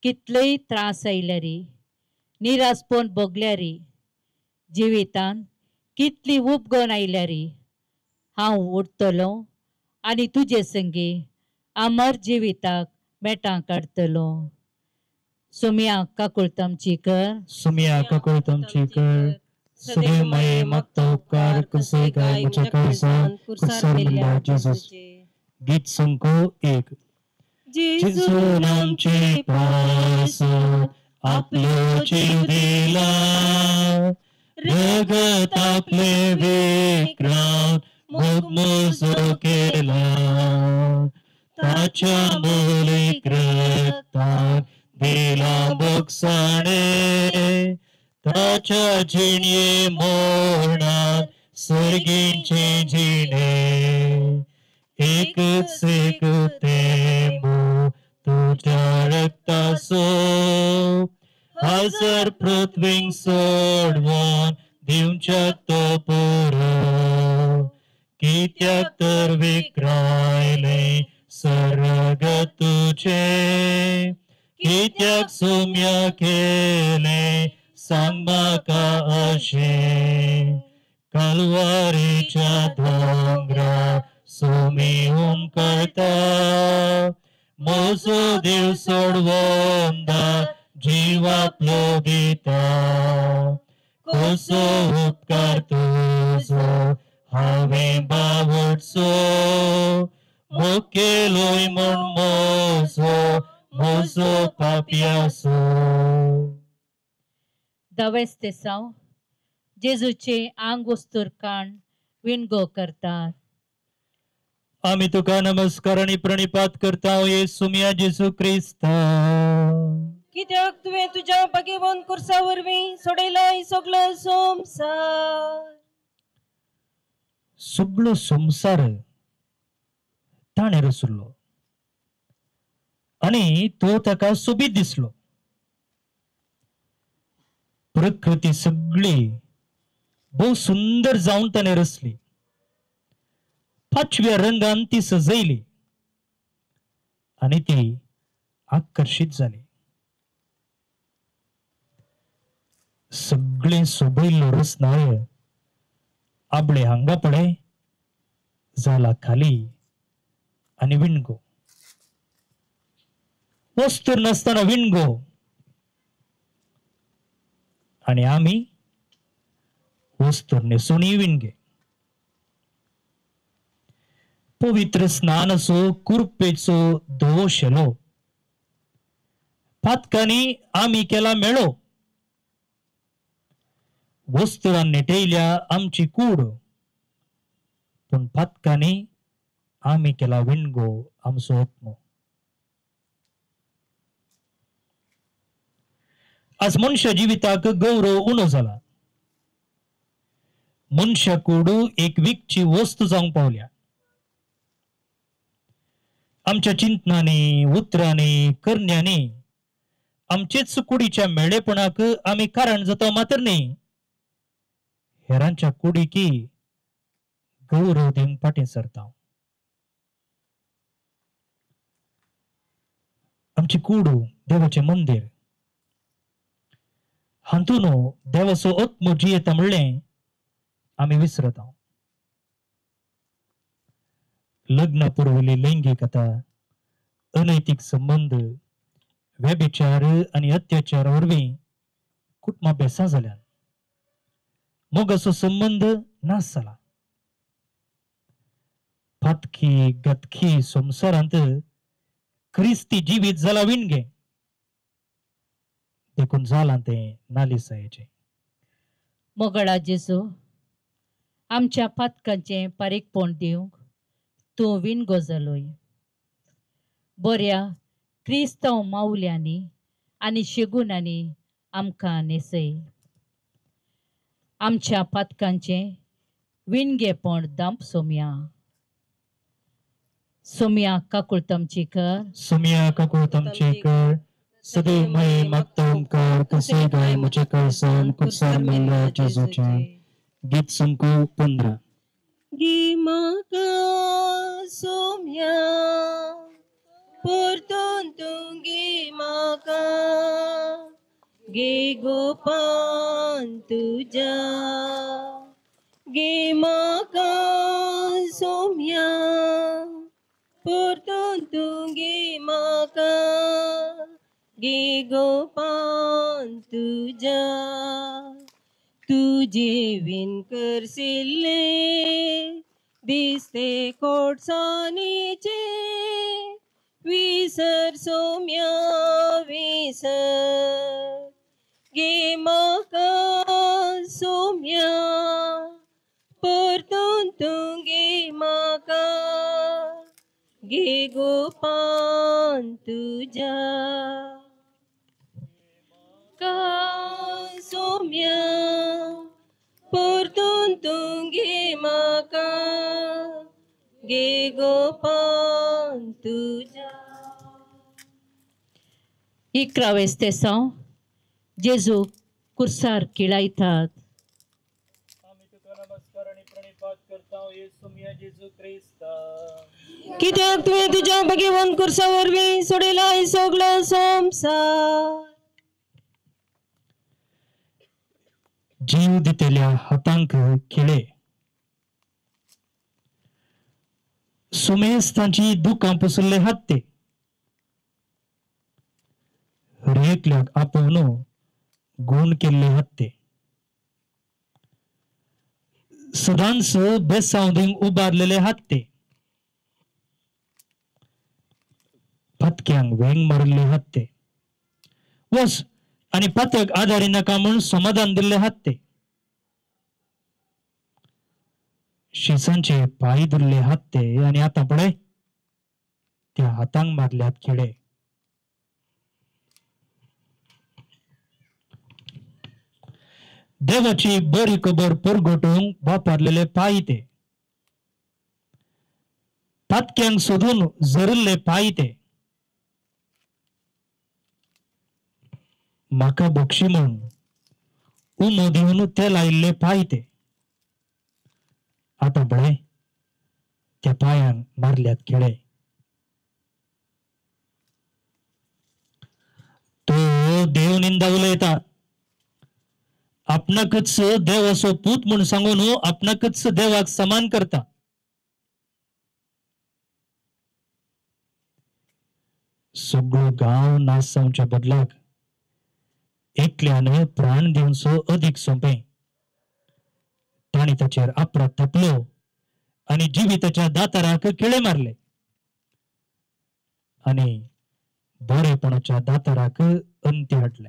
कितलेय त्रास आयल्यारी, निरासपण भोगल्यारी, जिवितांत कितली उपगण आयल्यारी, हांव उठतलो आनी तुजे संगी अमर जिविताक मेटां काडतलो. सुम्या काकुळतामची कर. सुमिया काकुळतामची कर. सदैव माये मागता उपकार कसे काय म्हज्या काळजांत कुर्सार मेल्ल्या जेजूचे. गीत संको 1. जेजून आमचे पास आपलो जीव दिला, रगत आपले विक्रांत मोग मोजो केला. ताच्या मोलीक रक्तान दिला बोगसाणे, ताच्या जिणये मोरणात सर्गींचे जिणे. एकच एक थेंबू तुझ्या रक्ताचो, हजार पृथ्वीक सोडवून दिवच्याक तो पुरो. कित्याक तर विक्रायले सर्ग तुझे, कित्याक सुम्या केले सांग म्हाका अशें. कालवारीच्या दोंगरार सुमी हुमकळटा, म्हजो देव सोडवून जीव आपलो दिता. कसो उपकार तुजो हांवें बावडचो, मोग केलोय म्हूण म्हजो पापयाचो. 10 तेसाव जेजूचे आंग वस्तूर काण विणगो करतात. आम्ही तुका नमस्कार आणि प्रणिपात करता येसू मिया जेजू ख्रिस्त. कित्याक तुवें तुज्या भाग्यवान कुर्सा वरवीं सोडयलाय सगळो संसार. सगळो संसार ताणें रचलो आणि तो ताका सोबीत दिसलो. प्रकृती सगळी बहु सुंदर जाऊन ताणें रचली. पाचव्या रंगान ती सजयली आणि ती आकर्षित झाली. सगळे सोबयल्लो रचनाय आपले हांगा पडे जाला खाली आणि विणगो. वस्तूर नसताना विणगो आणि आम्ही वस्तूर नेसूनही विणगे. पवित्र स्नान असो कुरपेचो दोष येलो पातकांनी आम्ही केला मेळो. वस्तुरान नेटयल्या आमची कूड पण पातकांनी आम्ही केला विणगो आमचो आत्मो. आज मनुष्य जिविताक गौरव उणो जाला. मनुष्य कूड एक विकची वस्तू जावंक पावल्या. आमच्या चिंतनांनी उतरांनी करण्यांनी आमचेच कुडीच्या मेळेपणाक आम्ही कारण जाता मात्र न्ही हेरांच्या कुडीकी गौरव दिवंक फाटीं सरता. आमची कूड देवाचे मंदिर हातून देवाचो आत्मो जियेता म्हणलें आम्ही विसरता. लग्न पुरवली लैंगिकता अनैतिक संबंध व्यभिचार आणि अत्याचार वरवीं कुटुंबां बेसां जाल्यात. मोगाचो संबंध नाश जाला. फातकी गतकी संसारांत क्रिस्ती जिवीत जाला विणगे देखून जाला ते नालिसायेचे. मोगळा जेजू आमच्या पातकांचे पारीकपण दिवंक तूं विणगो जालोय. बऱ्या क्रिस्तांव माऊल्यांनी आनी शेगुनांनी आमकां नेसय. आमच्या पातकांचे विणगेपण दांप सोम्या. सोम्या काकुळतमची कर सुमिया काकुळतमचे कर सदैव मये मागतम कर कसे गाय मुझे करसन कुसार मेल्या जेजूचे. गीत संकू 15. गी म्हाका सोम्या परतून तूं गी म्हाका गे गोपान तुज्या. गे म्हाका सोम्या परतून तूं गे म्हाका गे गोपान तुज्या. तुझे विण करसिल्ले दिसते कोटसानीचे विसर सोम्या विसर. गे म्हाका सोम्या परतून तूं गे म्हाका गे गोपान तुज्या. सोम्या परतून तूं गे म्हाका गे गोपान तुज्या. 11 तेसांव जेजू कुर्सार किळायतात. आम्ही तुका नमस्कार आणि प्रणिपात करता येसू मिया जेजू ख्रिस्त. कित्याक तुवें तुज्या भाग्यवान कुर्सा वरवीं सोडयलाय सगळो संसार. जीव दितेल्या हातांक खिळे. सुमेस तांची दुखां पुसले हात्ते. हरेकल्याक आपोवन गुण केल्ले हात्ते. सदांच बेसावधींक उबारलेले हात्ते. फातक्यांक वेंग मारिल्ले हात्ते. वस आणि पातक आदारी नाका म्हूण समाधान दिल्ले हात्ते. शिसांचे पाय धुरले हात ते आणि आता पळय त्या हातांक मारल्यात खिळे. देवाची बरी खबर परगोटूंक वापरलेले पाय ते, पातक्यांक सोदून जरिल्ले पाय ते, म्हाका बक्षी म्हूण उमो दिवन ते लायिल्ले पाय ते, आता पळय त्या पायांक मारल्यात खिळे. तो देव निंदा उलयता. आपणाकच देव असो पूत म्हूण सांगून आपणाकच देवाक समान करता. सगळो गांव नास जावच्या बदलाक एकल्यान प्राण दिवचो अदीक सोंपे. ताणी ताचेर आपरात थापलो आणि जिविताच्या दाताराक खिळे मारले आणि बरेपणाच्या दाताराक अंत्य हाडले.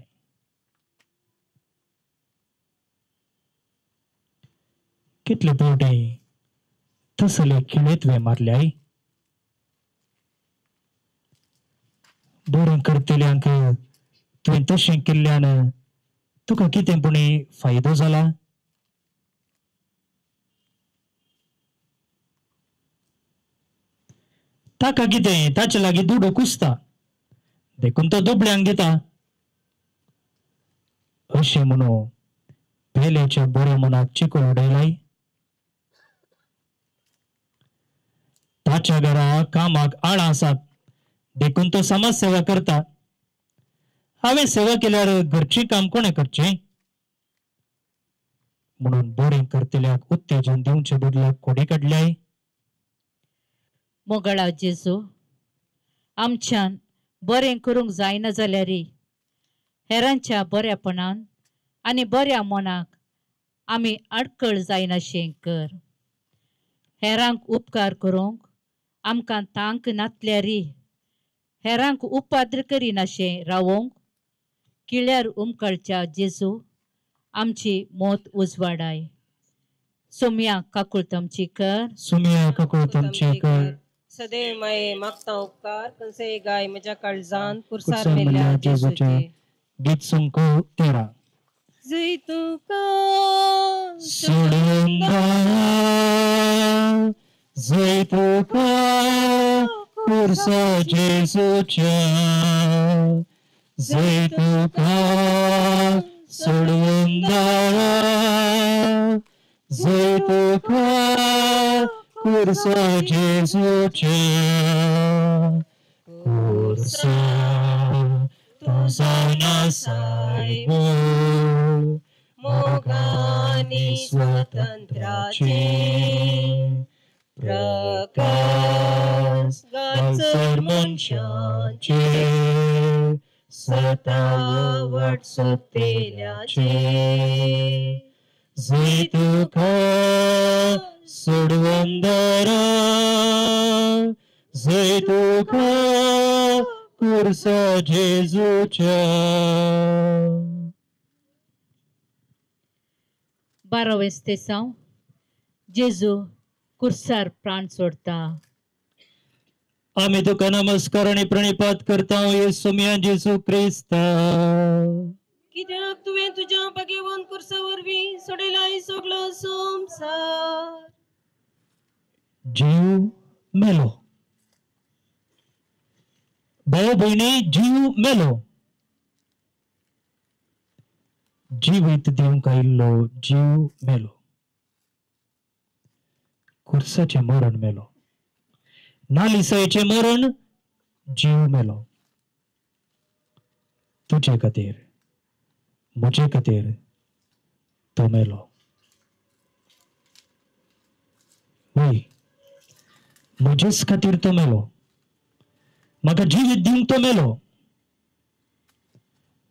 कितले पोटे तसले खिळे तुवें मारल्याय. बरें करतल्यांक तुवें तशें केल्ल्यान तुका कितें पुणे फायदो जाला. ताका कितें ताचे लागीं दुडो कुसता देखून तो दुबळ्यांक दिता. अशें म्हणून पेल्याच्या बऱ्या मनाक चिकोल उडयलाय. ताच्या घरा कामाक आळा आसात देखून तो समाज सेवा करता. हांवें सेवा केल्यार घरची काम कोणें करचें म्हणून बरें करतल्याक उत्तेजन दिवचे बदलाक खोडी काडल्याय. मोगळा जेजू, आमच्यान बरें करूंक जायना जाल्यार हेरांच्या बऱ्यापणान आनी बऱ्या मनाक आमी आडखळ जायनाशें कर. हेरांक उपकार करूंक आमकां तांक नातल्यार हेरांक उपाद्र करिनाशें रावोंक किळ्यार उमकळच्या जेजू आमची मोत उजवाडाय. सोम्या काकुळतमची कर. सुमिया ककुळतमची कर. सदैव माये मागता उपकार कंसे गाय म्हज्या काळजान कुर्सार कुर्सार मेल्या मेल्या जेजूचे. जेजूचे. गीत संको 13. जय तुका सोडून जय तुका कुर्सा जेजूच्या. जय तुका सोडून जय तुका कुर्सा जेजूच्या. कुर्सा तो जायना सायबो मोगानी स्वातंत्र्याचे प्रकाश गाजर मनशांचे सतावट सोतेल्याचे. जय तुका सोडवून जय तुका कुर्सा जेजूच्या. 12वें स्तेसांव जेजू कुर्सार प्राण सोडता. आम्ही तुका नमस्कार आणि प्रणिपात करता येसुमिया जेजू क्रिस्त. कित्याक तुवें तुज्या भाग्यवान कुर्सा वरवीं सोडयलाय सगळो संसार. जीव मेलो. भाऊ बहिणी जीव मेलो. जीवित दिवंक आयिल्लो जीव मेलो. कुर्साचे मरण मेलो. नालिसायेचे मरण जीव मेलो. तुझे खातीर म्हजे खातीर तो मेलो. वय म्हजेच खातीर तो मेलो. म्हाका जीवित दिवंक तो मेलो.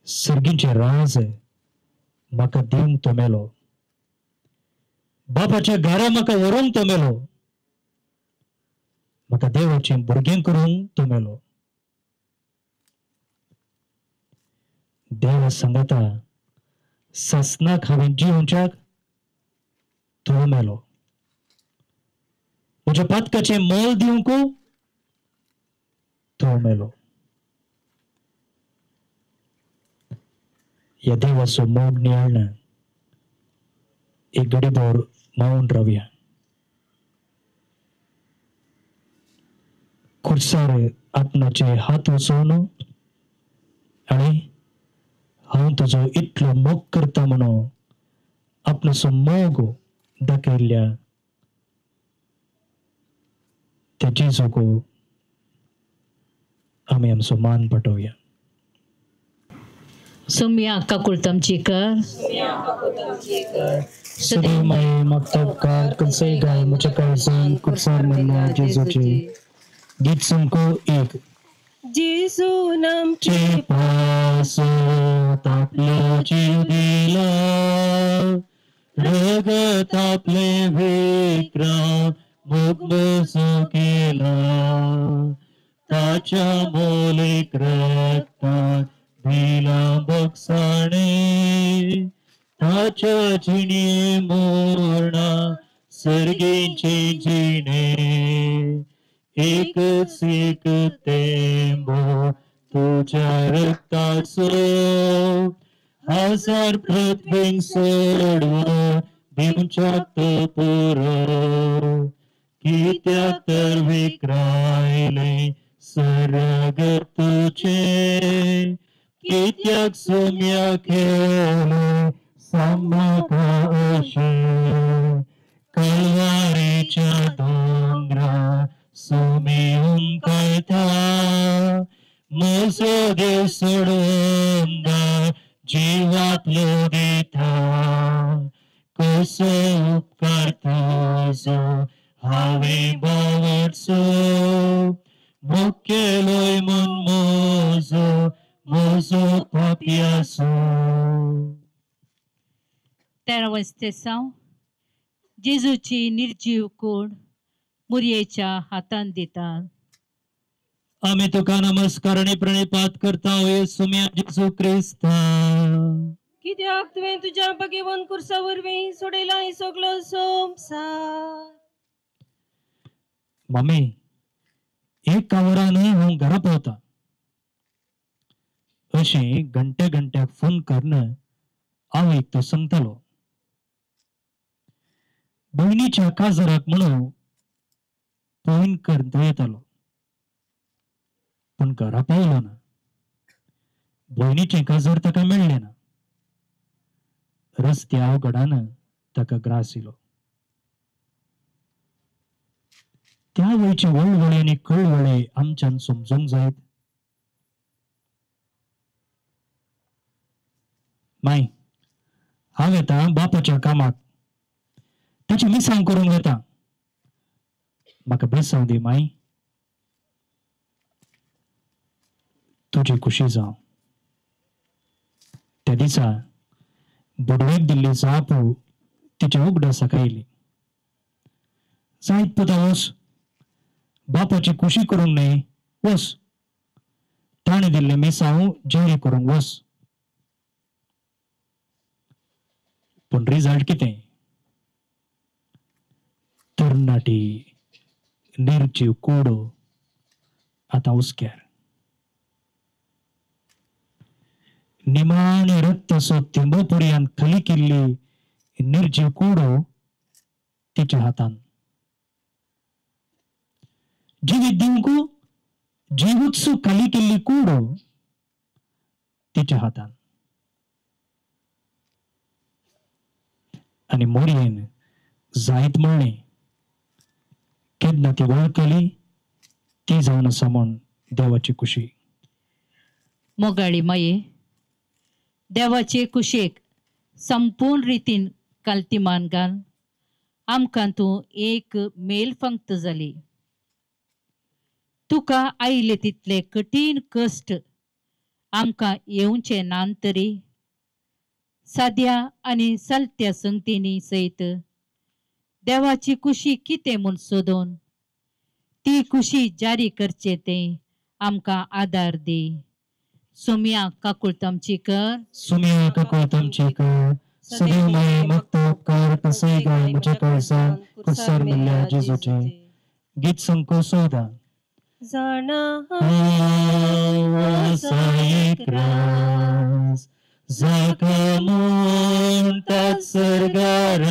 सर्गींचे राज म्हाका दिवंक तो मेलो. बापाच्या घरा म्हाका व्हरोंक तो मेलो. म्हाका देवाचें भुरगें करूंक तो मेलो. देव सांगता सासनाक हांवें जिवच्याक तो मेलो. म्हज्या पातकाचे मोल दिवंक तो मेलो. ह्या देवाचो मोग नियाळना एक घडीभर मावून रावया. खुर्सार आपणाचे हात वचोवन आनी हांव तुजो इतलो मोग करता म्हणून आपणाचो मोग दाखयल्ल्या त्या जेजूक आमी आमचो मान पटोवया. सुम्या काकुळतमचीकर सदैव माये मागता उपकार कनसय गाय म्हज्या काळजान खुर्सार म्हणल्या जेजूचे. गीत संको 1. जेजू नामचे चे पास आपलो जीव दिला, रगत आपले विक्रांत मुगमोसो केला. ताच्या मोलीक रक्तान दिला बक्षाणे, ताच्या जिणे मोरणा सर्गींचे जिणे. एकच एक तेंबो तुझ्या रक्ताचो, हजार पृथ्वीक सोडवो दिवच्याक तो पुरो. कित्याक तर विक्रायले सरगत तुझे, कित्याक सोम्या केले सम्माका अशे. कळवारीच्या दोंगरा सोमेऊन कळता, म्हजो देव सोडून जिवातलो दिता. कसो उपकार तुजो हांवें बावडचो, मोग केलोय म्हूण म्हजो पापयाचो. 13 स्तेसांव जेजूची निर्जीव कूड मुरयेच्या हातान दितात. आमी तुका नमस्कार आनी प्रणिपात करता हो सुम्या जेजू क्रिस्त. कित्याक तुवें तुज्या भगेवन कुर्सा वरवीं सोडयला ही सगळो संवसार. मम्मी, एक वरान हांव घरा पावता. अशें घंट्याक फोन करन हांव एक तो सांगतालो. भयणीच्या काजराक म्हणून फोन करता येतालो, पूण घरा पावलो ना. भयणीचें काजर ताका मेळ्ळें ना. रस्त्या अवघडान ताका ग्रास येलो. त्या वेळचे वळवळे आनी कळवळे आमच्यान समजूंक जायत. माय, हांव येता बापाच्या कामाक, ताची मिसांग करूंक वता. म्हाका बेसांव दी माय. तुजी खुशी जावं. त्या दिसा बुडवेक दिल्ली जापू तिच्या उगडासाक आयली. जायत पुता वस, बापाची खुशी करूंक न्हय, वस. ताणे दिल्ले मिसांव जेवणी करूंक वस. पूण रिजल्ट कितें? तरणाटी निर्जीव कूडो आतां उस्क्यार. निमाणे रक्ताचो थिंबो पर्यंत खाली केल्ली निर्जीव कूडो तिच्या हातान. जिवीत दिवंक जीवुत्सू खाली केल्ली कूडो तिच्या हातान. आनी मोरयेन जायत म्हणलें, केन्ना ती वळखली ती जावन आसा म्हूण देवाची खुशी. मोगाळी माये, देवाचे कुशेक संपूर्ण रितीन काल्तिमान घाल. आमकां तूं एक मेल फंक्त जाली. तुका आयले तितले कठीण कश्ट आमकां येवचे नान तरी. साद्या आनी चलत्या संगतींनी सयत देवाची खुशी कितें म्हूण सोदून ती खुशी जारी करचे तें आमकां आदार दी. सुम्या काकुळतमचीकर. सुम्या काकुळतमचीकर. सदैव माये मागता उपकार कसोय गाय म्हज्या काळजान खुर्सार म्हणल्या जेजूचे. गीत संको सोदा जाणा असा एक रास जाका म्हणटात सर्गारास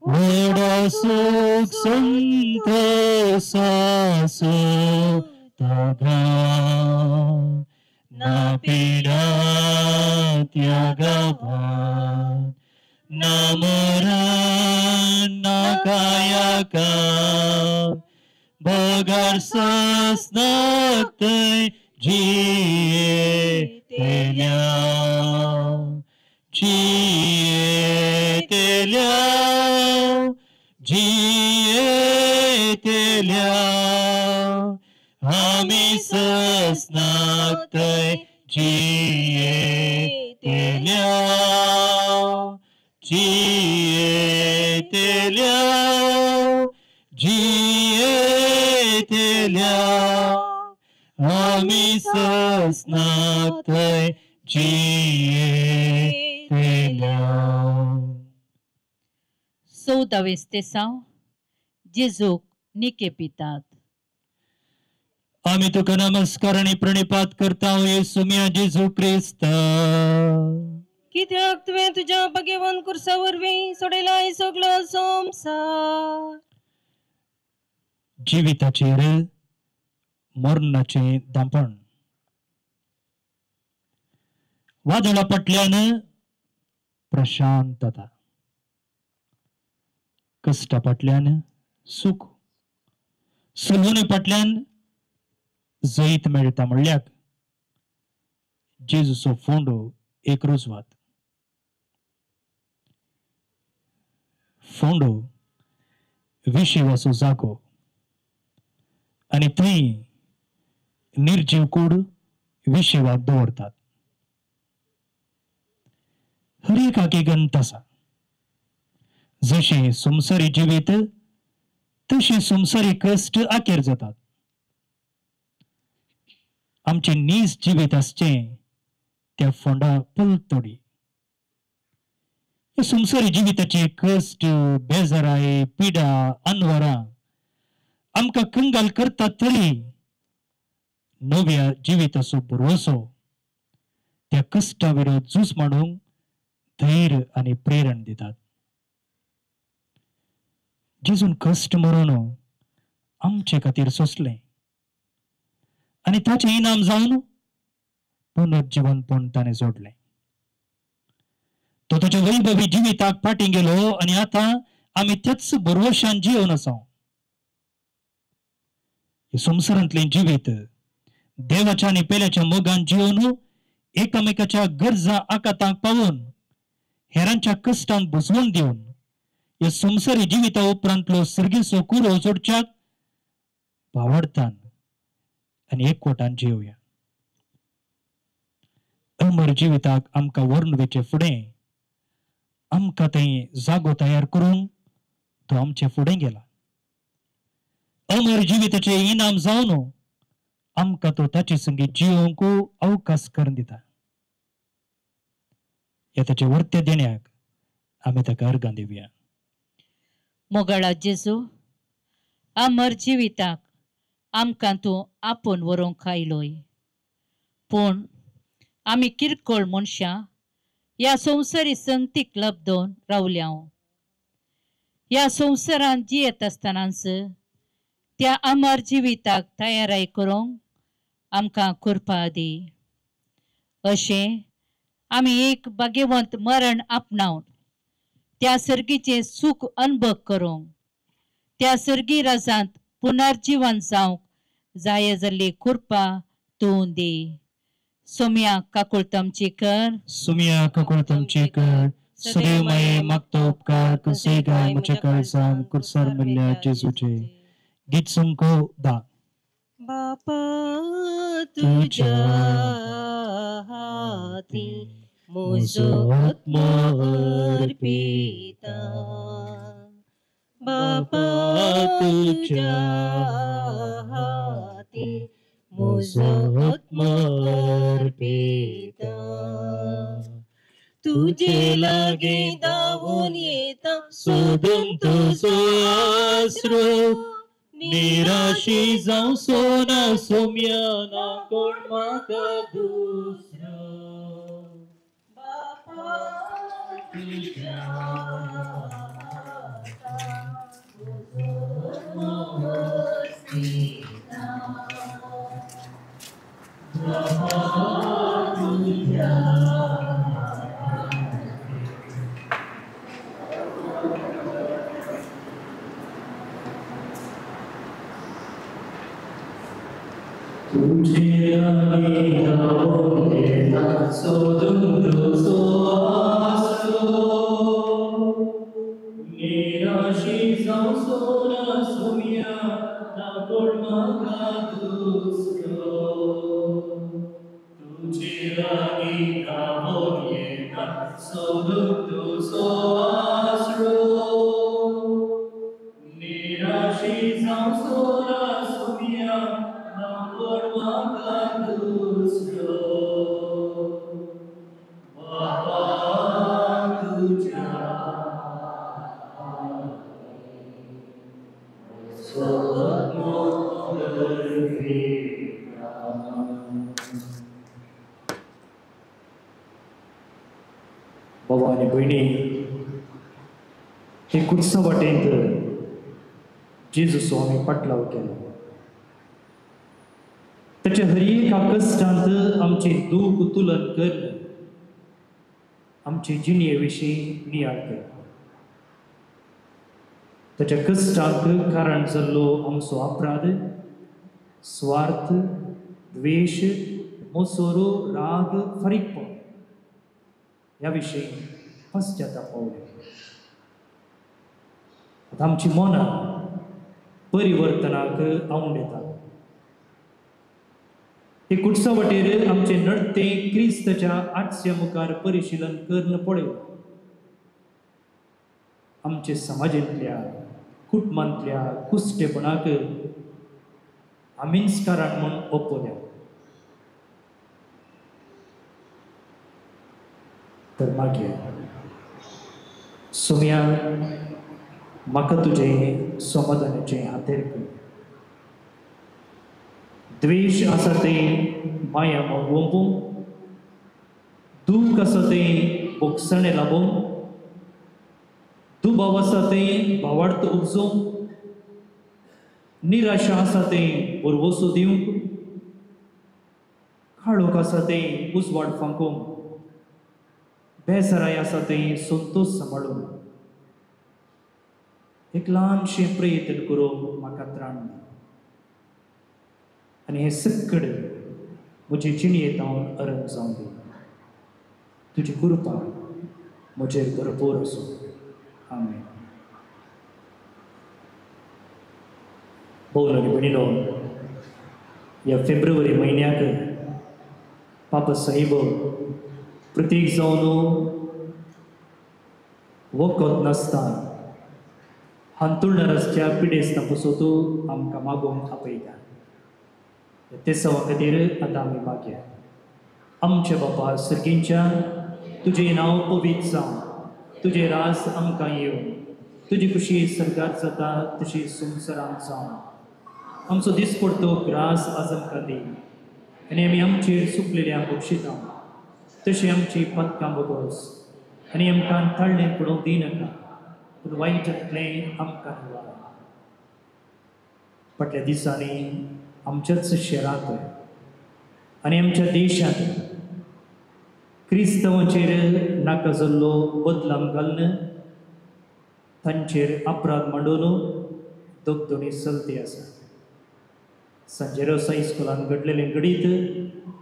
व्हडा सुख संतोषाचो तागा ना पिडा त्यागाभान ना मरण ना कायाका बगार सस्नातय जियेतेल्या आमी सस्नातय जियेतेल्या आमी सस्नातय जियेतेल्या. 14 तेसांव जेजूक निके पितात. आमी तुका नमस्कार आणि प्रणिपात करता येसुमिया जेजू क्रिस्त. कित्याक तुवें तुज्या भाग्यवान कुर्सा वरवीं सोडयला सगळो संवसार. जिविताचेर मरणाचे दांपण, वादळा फाटल्यान प्रशांतता, कष्टा फाटल्यान सुख, सुलवणे फाटल्यान जैत मेळटा म्हणल्याक जेजूचो फोंडो एक रुजवात. फोंडो विशेवाचो जागो आणि थंय निर्जीव कूड विशेवाक दवरतात. हर एकाक एक अंत आसा. जशें संवसारी जिवीत तशें संवसारी कश्ट आखेर जातात. आमचे नीज जिवीत आसचें त्या फोंडा पलतडी. ह्या संवसारी जिविताचे कश्ट, बेजाराय, पिडा, अनवरां आमकां कंगाल करतात तरी नव्या जिविताचो भरवसो त्या कश्टा विरोध झूज मांडूंक धैर्य आणि प्रेरण दितात. जेजून कष्ट मरण आमचे खातीर सोंसले आणि ताचे इनाम जावन पुनर्जीवनपण ताणें जोडले. तो ताच्या वैभवी जिविताक फाटी गेलो आणि आता आमी त्याच भरवशान जिवन आसा. संवसारांतले जिवीत देवाच्या आणि पेल्याच्या मोगान जिवन एकामेकाच्या गरजा आकातांक पावून हेरांच्या कष्टांक बुजवून दिवन ह्या संवसारी जिविता उपरांतलो सर्गेचो कुरो जोडच्याक भावार्थान आणि एकवटान जिवया. अमर जिविताक आमकां व्हरून वचे फुडें आमकां थंय जागो तयार करूंक तो आमचे फुडें गेला. अमर जिविताचे इनाम जावन आमकां तो ताचे संगी जिवंक अवकाश करून दिता. ह्या ताचे वर्त्या देण्याक आमी ताका अर्गां दिवया. मोगाळा जेजू, अमर जिविताक आमकां तूं आपोवन व्हरूंक आयलोय. पूण आमी किरकोळ मनशां ह्या संवसारी संगतीक लबदोन रावल्या. ह्या संवसारांत जियेत आसतनाच त्या अमर जिविताक तयाराय करूंक आमकां कृपा दी. अशें आमी एक भाग्यवंत मरण आपणावन त्या सर्गीचे सुख अनुभव करूंक त्या सर्गी राजांत पुनर्जीवन जावंक जाय जाल्ली कृपा तूं दी. सोम्या काकुळतमची कर, सुमिया ककुळतमची कर, सदैव माये मागतो उपकार कसे गाय मुझे काळजान कुर्सार मिल्ल्या जेजूचे. गीत संको दा. बापा तुझ्या हाती म्हजो आत्मा अर्पिता. बापा तुझ्या हाती म्हजो आत्मा अर्पिता. तुझ तुझे लागे धावून येता सोडून तुझो आसरो निराशी जाऊ सोना सोम्या ना कोण म्हाका दुसरो तुझे लागे धावून येता सोडून तुझो आसरो निराशी जाऊ सोना सोम्या ना कोण म्हाका दुसरो तुझे लागे धावून येता सोडून तुझो आसरो निराशी जाऊ सोना सोम्या ना कोण म्हाका दुसरो बाबा तुझ्या भावा आणि बहिणी हे कुठचा वाटेंत जेजूस आम्ही पाटलाव केला त्याच्या हर एका कष्टांत आमचे दूख तुलन करणं आमचे जिणेविषयी नियाळ केला त्याच्या कष्टांक कारण जाल्लो आमचो अपराध स्वार्थ द्वेष मोसोरो राग फरीकपण ह्या विषयी पश्चाताप पावले आता आमची मनां परिवर्तनाक आऊंड येतात हे कुटसा वटेर आमचे नडते क्रिस्ताच्या आटच्या मुखार परिशीलन करणं पडेल आमचे समाजांतल्या कुटुंबांतल्या कुस्टेपणाक आमिन्स्कारान म्हूण ओपवल्या तर मागीर सुम्या म्हाका तुजें समाधानाचें हातेर कर द्वेष आसा तें माया वंपूंक दूख आसा तें बोगसणें लाबोवंक दुबाव आसा तें भावार्थ उपजोवंक निराशा आसा तें बरवसो दिवंक काळोख आसा तें उजवाड फांकोवंक बेसराय आसा तें संतोश सांबाळून एक ल्हानशें प्रयत्न करून म्हाका त्राण दी आनी हें सगळें म्हजे जिणेंत हांव अरंग जावंक दी तुजी कृपा म्हजेर भरपूर आसूं आमेन भोवन आनी भयणीनो ह्या फेब्रुवारी म्हयन्याक पापा साहेब प्रत्येक जावन वखद नासता हांतुरण्या रस्त्या पिडेस्तां पसोतू आमकां मागोवंक आपयता ते सवा खातीर आतां आमी मागया आमच्या बापा सर्गींच्या तुजें नांव पवित्र जावं तुजें रास आमकां येवं तुजी खुशी सरकार जाता तशी संवसारांत जावं आमचो दिसपडतो ग्रास आज आमकां दी आनी आमी आमचेर सुकलेल्या बक्षिता तशी आमची पदकां बगोस आनी आमकां ताळणें पडोवंक दिनाका पूण वायटांतलें आमकां निवार फाटल्या दिसांनी आमच्याच शहरांत आनी आमच्या देशांत क्रिस्तवांचेर नाका जाल्लो बदलाम घालून तांचेर अपराध मांडून दोगदोणी चलती आसा सांजेरो इस्कोलान घडलेलें घडीत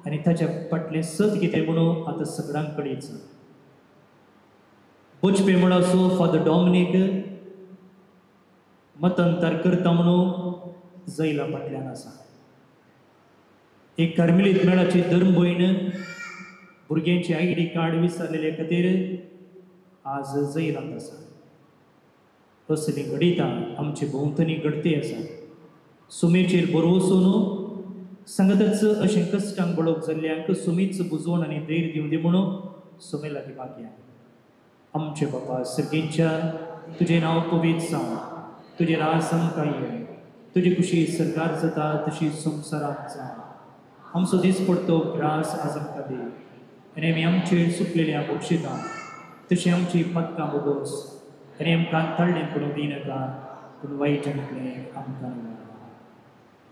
आनी ताच्या फाटलें सत कितें म्हणून आतां सगळ्यांक कळीच बोचपे म्हण आसूं फादर डॉमिनीक मतंतर करता म्हणून जैला फाटल्यान आसा एक कार्मेलीत मेळाची धर्म भयण भुरग्यांची आयडी कार्ड विसरलेले खातीर आज जैलांत आसा असली घडितां आमचे भोंवतणी घडती आसा सुमेचेर बरोवसून सांगतच अशें कश्टांक बळोवक जाल्ल्यांक सुमीच बुजवण आनी धैर्य दिवं दी म्हणून सुमे लागीं मागया आमचे बापा सर्गेच्या तुझे नाव पवित्र जावं, तुझे राज आमकां येवं, तुझी खुशी सरकार जाता तशी संवसारांत जावं. आमचो दीस पडतो ग्रास आज आमकां दी, आनी आमी आमचेर सुकलेल्या बक्षितां तशी आमची पदकां बोगोस, आनी आमकां तळ्ळें पडूंक दिनाका, पूण वायटांतलें आमकां निवार.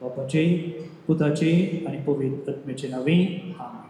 बापाचे, पुताचे आनी पवित्र आत्म्याचे नांवे आमेन.